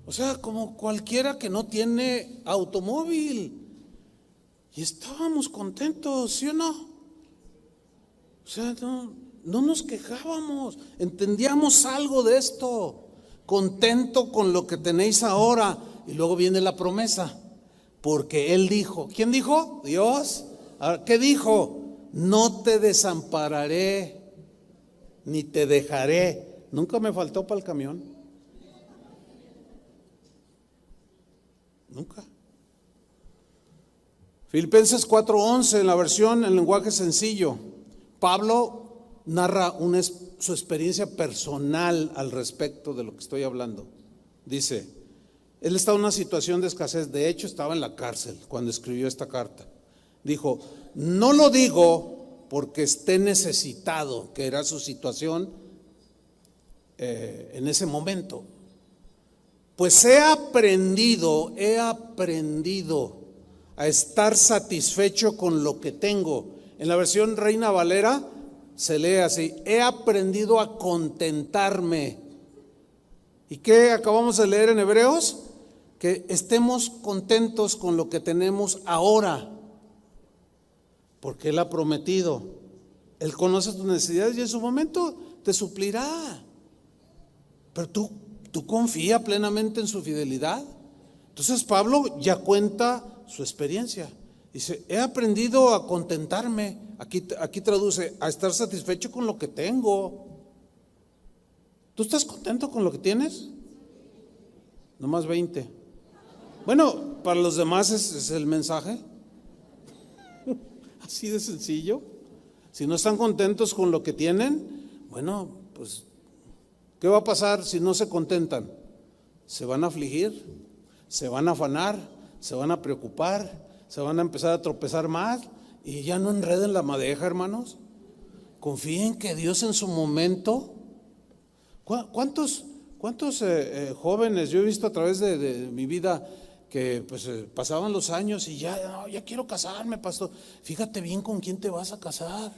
[SPEAKER 1] o sea, como cualquiera que no tiene automóvil, y estábamos contentos, ¿sí o no? O sea, no nos quejábamos, entendíamos algo de esto. Contento con lo que tenéis ahora. Y luego viene la promesa, porque Él dijo. ¿Quién dijo? Dios. ¿Qué dijo? No te desampararé ni te dejaré. Nunca me faltó para el camión. Nunca. Filipenses 4:11, en la versión en lenguaje sencillo, Pablo narra su experiencia personal al respecto de lo que estoy hablando. Dice: él estaba en una situación de escasez. De hecho, estaba en la cárcel cuando escribió esta carta. Dijo: no lo digo porque esté necesitado, que era su situación en ese momento, pues he aprendido a estar satisfecho con lo que tengo. En la versión Reina Valera se lee así: he aprendido a contentarme. ¿Y qué acabamos de leer en Hebreos? Que estemos contentos con lo que tenemos ahora, porque Él ha prometido. Él conoce tus necesidades y en su momento te suplirá. Pero tú confía plenamente en su fidelidad. Entonces Pablo ya cuenta su experiencia. Dice: he aprendido a contentarme. Aquí traduce: a estar satisfecho con lo que tengo. ¿Tú estás contento con lo que tienes? Nomás 20. Bueno, para los demás es el mensaje. Así de sencillo. Si no están contentos con lo que tienen, bueno, pues ¿qué va a pasar si no se contentan? Se van a afligir, se van a afanar, se van a preocupar, se van a empezar a tropezar más, y ya no enreden la madeja, hermanos. Confíen que Dios en su momento ¿Cuántos jóvenes yo he visto a través de mi vida que pues pasaban los años y ya, no, ya quiero casarme, pastor? Fíjate bien con quién te vas a casar.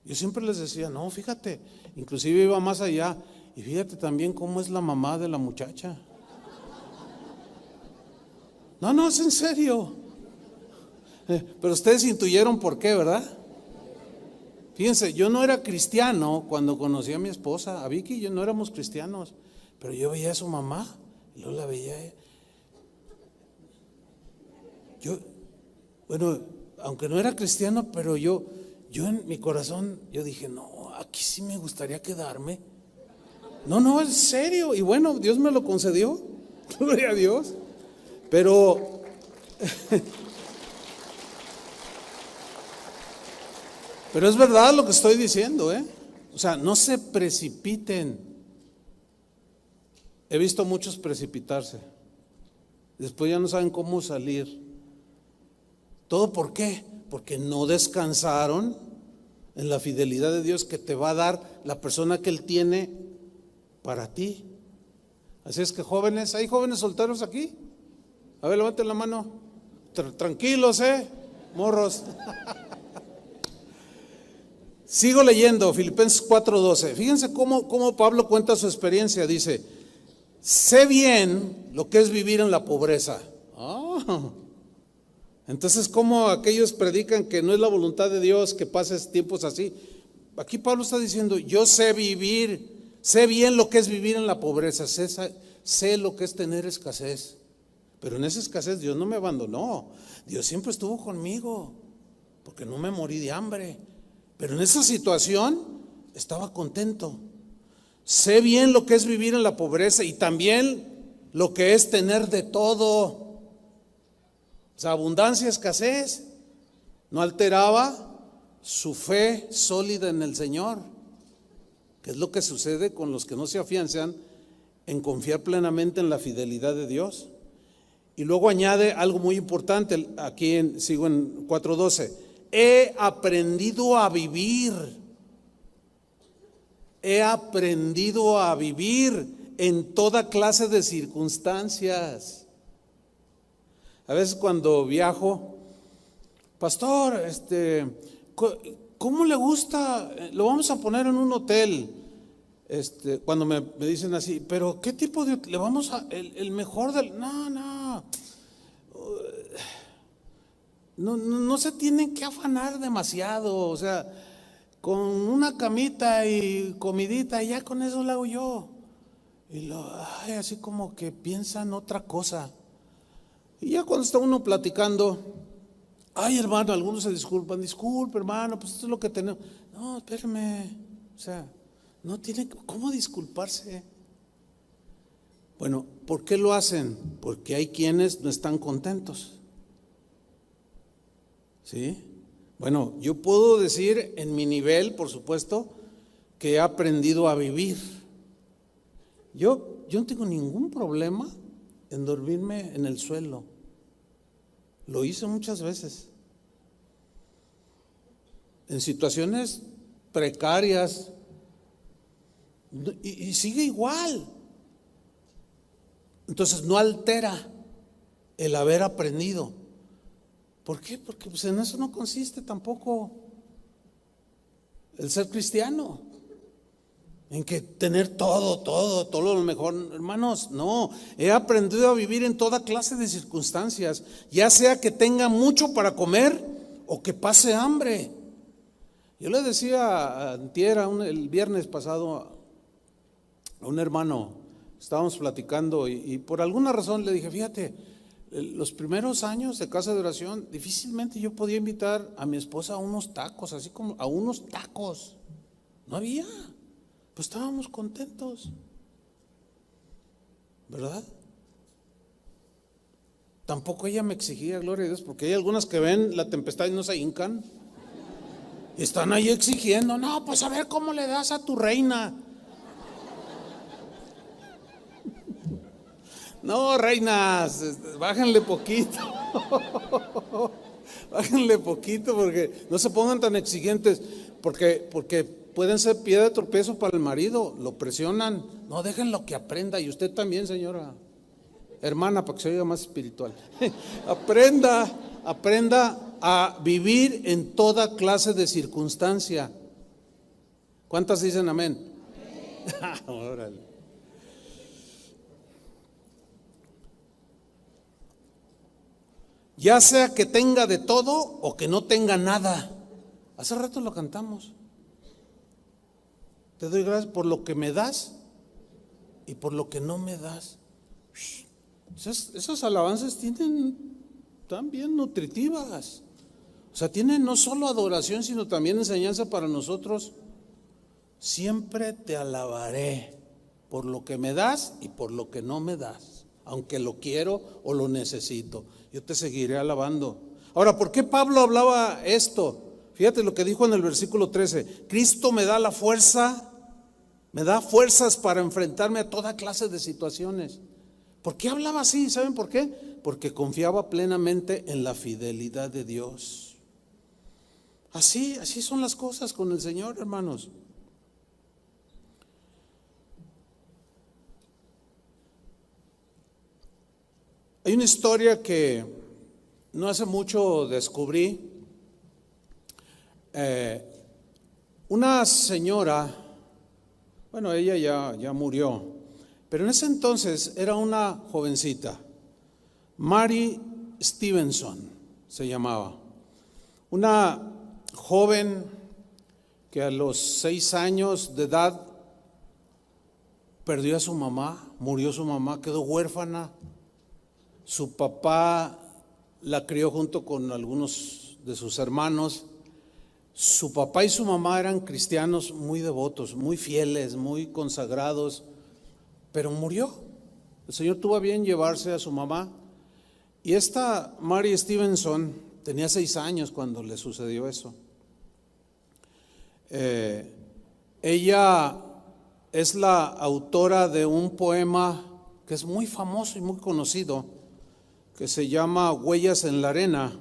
[SPEAKER 1] Yo siempre les decía, no, fíjate, inclusive iba más allá, y fíjate también cómo es la mamá de la muchacha. No, es en serio. Pero ustedes intuyeron por qué, ¿verdad? Fíjense, yo no era cristiano cuando conocí a mi esposa, a Vicky y yo no éramos cristianos, pero yo veía a su mamá, y luego la veía. Bueno, aunque no era cristiano, pero yo en mi corazón, yo dije, no, aquí sí me gustaría quedarme. No, en serio. Y bueno, Dios me lo concedió, gloria a Dios. Pero es verdad lo que estoy diciendo, O sea, no se precipiten. He visto muchos precipitarse. Después ya no saben cómo salir. ¿Todo por qué? Porque no descansaron en la fidelidad de Dios que te va a dar la persona que Él tiene para ti. Así es que jóvenes, ¿hay jóvenes solteros aquí? A ver, levanten la mano. Tranquilos, morros. Sigo leyendo Filipenses 4:12. Fíjense cómo Pablo cuenta su experiencia. Dice, sé bien lo que es vivir en la pobreza. Entonces, ¿cómo aquellos predican que no es la voluntad de Dios que pases tiempos así? Aquí Pablo está diciendo, yo sé bien lo que es vivir en la pobreza, sé lo que es tener escasez. Pero en esa escasez Dios no me abandonó, Dios siempre estuvo conmigo, porque no me morí de hambre. Pero en esa situación estaba contento. Sé bien lo que es vivir en la pobreza y también lo que es tener de todo. O sea, abundancia, escasez, no alteraba su fe sólida en el Señor, que es lo que sucede con los que no se afianzan en confiar plenamente en la fidelidad de Dios. Y luego añade algo muy importante, sigo en 4:12, he aprendido a vivir en toda clase de circunstancias. A veces cuando viajo, pastor, ¿cómo le gusta? Lo vamos a poner en un hotel. Cuando me dicen así, pero ¿qué tipo de hotel? Le vamos a el mejor del. No se tienen que afanar demasiado, o sea, con una camita y comidita, ya con eso lo hago yo. Y así como que piensan otra cosa. Y ya cuando está uno platicando, hermano, algunos se disculpe hermano, pues esto es lo que tenemos. No, espérame, o sea, no tiene cómo disculparse. Bueno, ¿por qué lo hacen? Porque hay quienes no están contentos. ¿Sí? Bueno, yo puedo decir en mi nivel, por supuesto, que he aprendido a vivir. Yo no tengo ningún problema en dormirme en el suelo. Lo hice muchas veces. En situaciones precarias. Y sigue igual. Entonces no altera el haber aprendido. ¿Por qué? Porque pues en eso no consiste tampoco el ser cristiano. En que tener todo lo mejor, hermanos, no. He aprendido a vivir en toda clase de circunstancias, ya sea que tenga mucho para comer o que pase hambre. Yo le decía el viernes pasado a un hermano, estábamos platicando y por alguna razón le dije, fíjate, los primeros años de casa de oración, difícilmente yo podía invitar a mi esposa a unos tacos, así como a unos tacos. No había. Pues estábamos contentos, ¿verdad? Tampoco ella me exigía, gloria a Dios, porque hay algunas que ven la tempestad y no se hincan. Están ahí exigiendo, no, pues a ver cómo le das a tu reina. No, reinas, bájenle poquito. Bájenle poquito porque no se pongan tan exigentes, porque pueden ser piedra de tropiezo para el marido, lo presionan. No, déjenlo que aprenda, y usted también, señora, hermana, para que se oiga más espiritual. Aprenda a vivir en toda clase de circunstancia. ¿Cuántas dicen amén? Órale. Ya sea que tenga de todo o que no tenga nada. Hace rato lo cantamos. Te doy gracias por lo que me das y por lo que no me das. Esas alabanzas están bien nutritivas. O sea, tienen no solo adoración, sino también enseñanza para nosotros. Siempre te alabaré por lo que me das y por lo que no me das, aunque lo quiero o lo necesito, yo te seguiré alabando. Ahora, ¿por qué Pablo hablaba esto? Fíjate lo que dijo en el versículo 13: Cristo me da la fuerza, me da fuerzas para enfrentarme a toda clase de situaciones. ¿Por qué hablaba así? ¿Saben por qué? Porque confiaba plenamente en la fidelidad de Dios. Así son las cosas con el Señor, hermanos. Hay una historia que no hace mucho descubrí. Una señora, bueno, ella ya murió, pero en ese entonces era una jovencita, Mary Stevenson se llamaba, una joven que a los 6 años de edad perdió a su mamá, murió su mamá, quedó huérfana. Su papá la crió junto con algunos de sus hermanos. Su papá y su mamá eran cristianos muy devotos, muy fieles, muy consagrados, pero murió. El Señor tuvo a bien llevarse a su mamá. Y esta Mary Stevenson tenía 6 años cuando le sucedió eso. Ella es la autora de un poema que es muy famoso y muy conocido, que se llama Huellas en la Arena.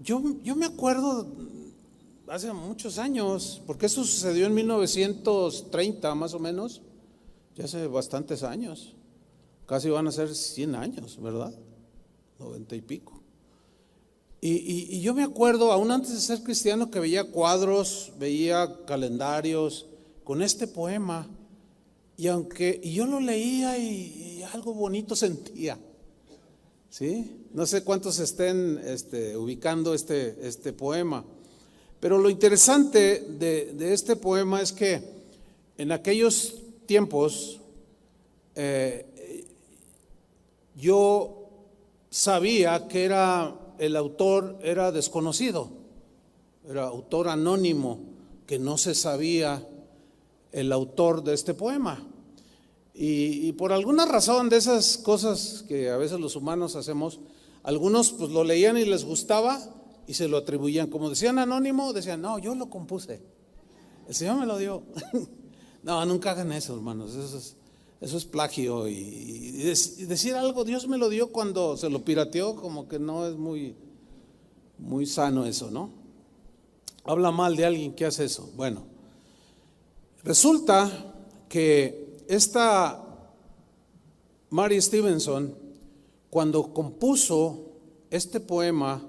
[SPEAKER 1] Yo me acuerdo hace muchos años, porque eso sucedió en 1930 más o menos, ya hace bastantes años, casi van a ser 100 años, ¿verdad? 90 y pico. Y yo me acuerdo, aún antes de ser cristiano, que veía cuadros, veía calendarios con este poema. Y yo lo leía y algo bonito sentía, ¿sí? No sé cuántos estén ubicando este poema, pero lo interesante de este poema es que en aquellos tiempos yo sabía que el autor era desconocido, era autor anónimo, que no se sabía el autor de este poema. Y por alguna razón de esas cosas que a veces los humanos hacemos, algunos pues lo leían y les gustaba y se lo atribuían. Como decían anónimo, decían, no, yo lo compuse, el Señor me lo dio. No, nunca hagan eso, hermanos, eso es plagio. Y decir algo, Dios me lo dio, cuando se lo pirateó, como que no es muy sano eso, ¿no? Habla mal de alguien que hace eso. Bueno, resulta que esta Mary Stevenson, cuando compuso este poema,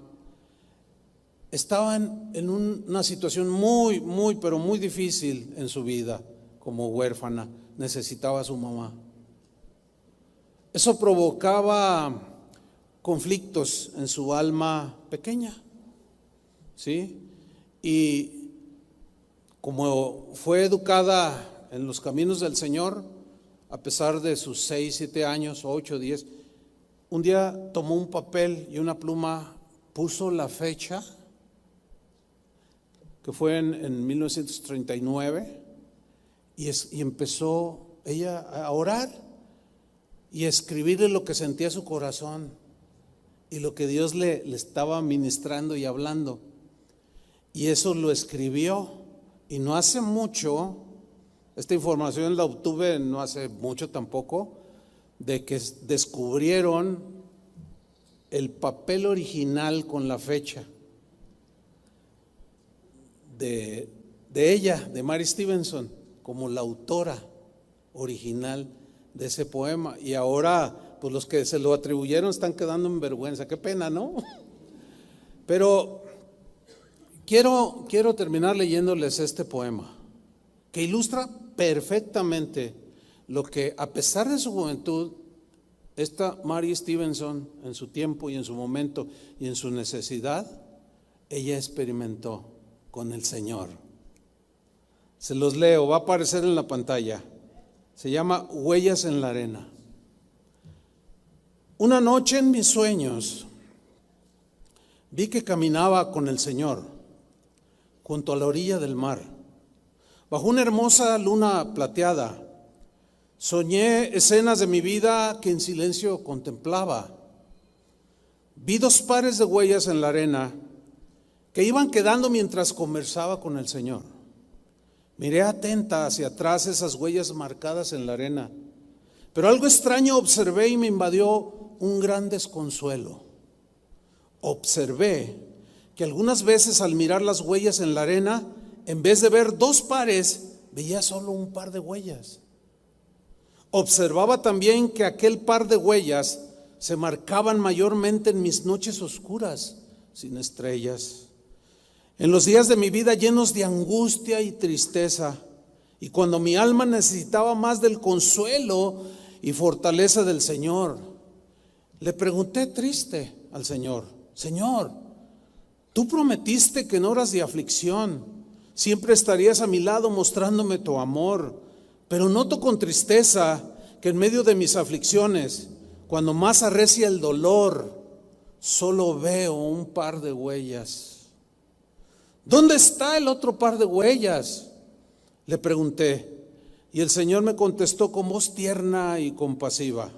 [SPEAKER 1] estaba en una situación muy, pero muy difícil en su vida, como huérfana, necesitaba a su mamá. Eso provocaba conflictos en su alma pequeña, ¿sí? Y como fue educada en los caminos del Señor, a pesar de sus 6, 7 años, 8, 10, un día tomó un papel y una pluma, puso la fecha, que fue en 1939, y empezó ella a orar y a escribirle lo que sentía su corazón y lo que Dios le estaba ministrando y hablando. Y eso lo escribió, y no hace mucho, esta información la obtuve no hace mucho tampoco, de que descubrieron el papel original con la fecha. de ella, de Mary Stevenson, como la autora original de ese poema. Y ahora, pues los que se lo atribuyeron están quedando en vergüenza. Qué pena, ¿no? Pero quiero terminar leyéndoles este poema, que ilustra perfectamente lo que, a pesar de su juventud, esta Mary Stevenson, en su tiempo y en su momento y en su necesidad, ella experimentó con el Señor. Se los leo, va a aparecer en la pantalla. Se llama Huellas en la arena. Una noche en mis sueños vi que caminaba con el Señor junto a la orilla del mar, bajo una hermosa luna plateada. Soñé escenas de mi vida que en silencio contemplaba. Vi 2 pares de huellas en la arena que iban quedando mientras conversaba con el Señor. Miré atenta hacia atrás esas huellas marcadas en la arena, pero algo extraño observé y me invadió un gran desconsuelo. Observé que algunas veces al mirar las huellas en la arena, en vez de ver 2 pares, veía solo un par de huellas. Observaba también que aquel par de huellas se marcaban mayormente en mis noches oscuras, sin estrellas, en los días de mi vida llenos de angustia y tristeza, y cuando mi alma necesitaba más del consuelo y fortaleza del Señor. Le pregunté triste al Señor: Señor, tú prometiste que en horas de aflicción siempre estarías a mi lado mostrándome tu amor, pero noto con tristeza que en medio de mis aflicciones, cuando más arrecia el dolor, solo veo un par de huellas. ¿Dónde está el otro par de huellas?, le pregunté, y el Señor me contestó con voz tierna y compasiva: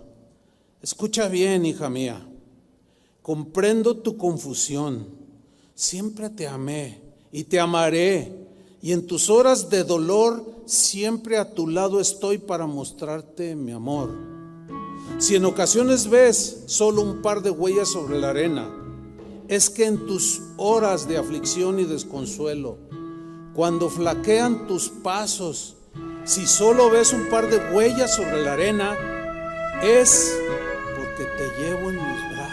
[SPEAKER 1] escucha bien, hija mía, comprendo tu confusión, siempre te amé y te amaré, y en tus horas de dolor siempre a tu lado estoy para mostrarte mi amor. Si en ocasiones ves solo un par de huellas sobre la arena, es que en tus horas de aflicción y desconsuelo, cuando flaquean tus pasos, si solo ves un par de huellas sobre la arena, es porque te llevo en mis brazos.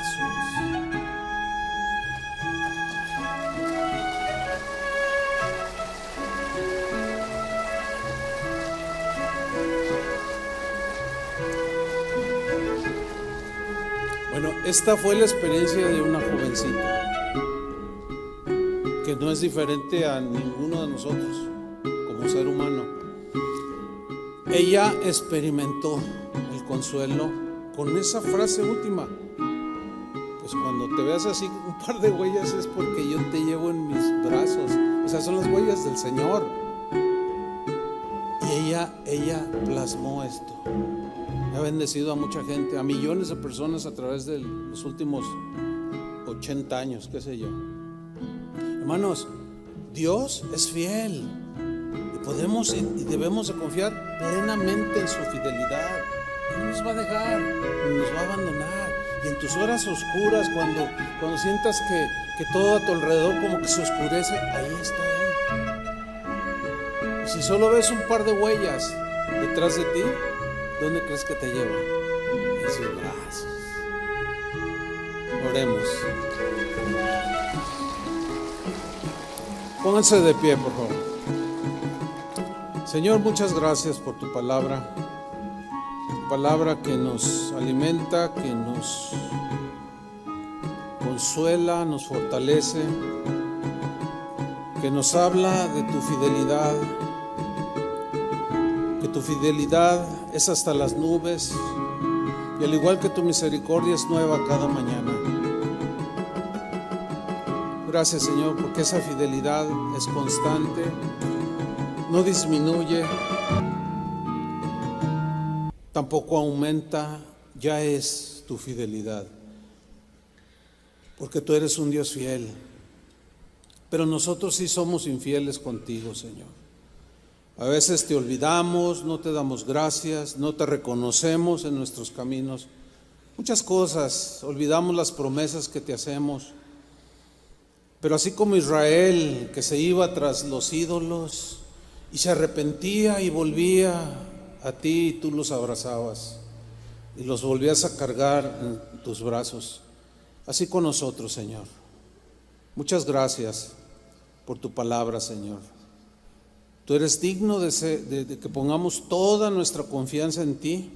[SPEAKER 1] Bueno, esta fue la experiencia de una jovencita que no es diferente a ninguno de nosotros como ser humano. Ella experimentó el consuelo con esa frase última: pues cuando te veas así un par de huellas es porque yo te llevo en mis brazos. O sea, son las huellas del Señor. Y ella plasmó esto. Ha bendecido a mucha gente, a millones de personas a través de los últimos 80 años, qué sé yo. Hermanos, Dios es fiel y podemos y debemos de confiar plenamente en su fidelidad. No nos va a dejar, ni nos va a abandonar. Y en tus horas oscuras, cuando sientas que todo a tu alrededor como que se oscurece, ahí está Él. Y si solo ves un par de huellas detrás de ti, ¿dónde crees que te lleva? En sus brazos. Oremos. Pónganse de pie, por favor. Señor, muchas gracias por tu palabra que nos alimenta, que nos consuela, nos fortalece, que nos habla de tu fidelidad, que tu fidelidad es hasta las nubes, y al igual que tu misericordia es nueva cada mañana. Gracias, Señor, porque esa fidelidad es constante, no disminuye, tampoco aumenta, ya es tu fidelidad, porque tú eres un Dios fiel. Pero nosotros sí somos infieles contigo, Señor. A veces te olvidamos, no te damos gracias, no te reconocemos en nuestros caminos. Muchas cosas, olvidamos las promesas que te hacemos. Pero así como Israel, que se iba tras los ídolos y se arrepentía y volvía a ti, y tú los abrazabas y los volvías a cargar en tus brazos, así con nosotros, Señor. Muchas gracias por tu palabra, Señor. Tú eres digno de que pongamos toda nuestra confianza en ti.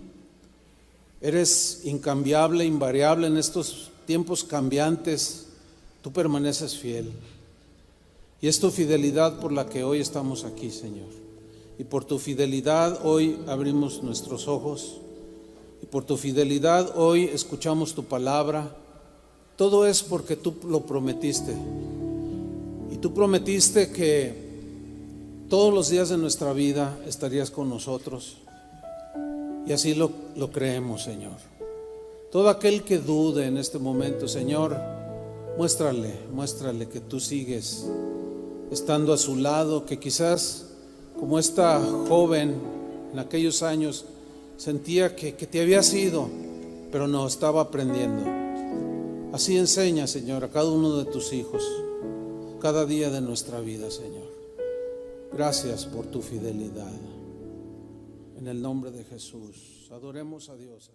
[SPEAKER 1] Eres incambiable, invariable en estos tiempos cambiantes. Tú permaneces fiel. Y es tu fidelidad por la que hoy estamos aquí, Señor. Y por tu fidelidad hoy abrimos nuestros ojos. Y por tu fidelidad hoy escuchamos tu palabra. Todo es porque tú lo prometiste. Y tú prometiste que todos los días de nuestra vida estarías con nosotros. Y así lo creemos, Señor. Todo aquel que dude en este momento, Señor, muéstrale que tú sigues estando a su lado, que quizás como esta joven en aquellos años sentía que te habías ido, pero no, estaba aprendiendo. Así enseña, Señor, a cada uno de tus hijos, cada día de nuestra vida, Señor. Gracias por tu fidelidad. En el nombre de Jesús, adoremos a Dios.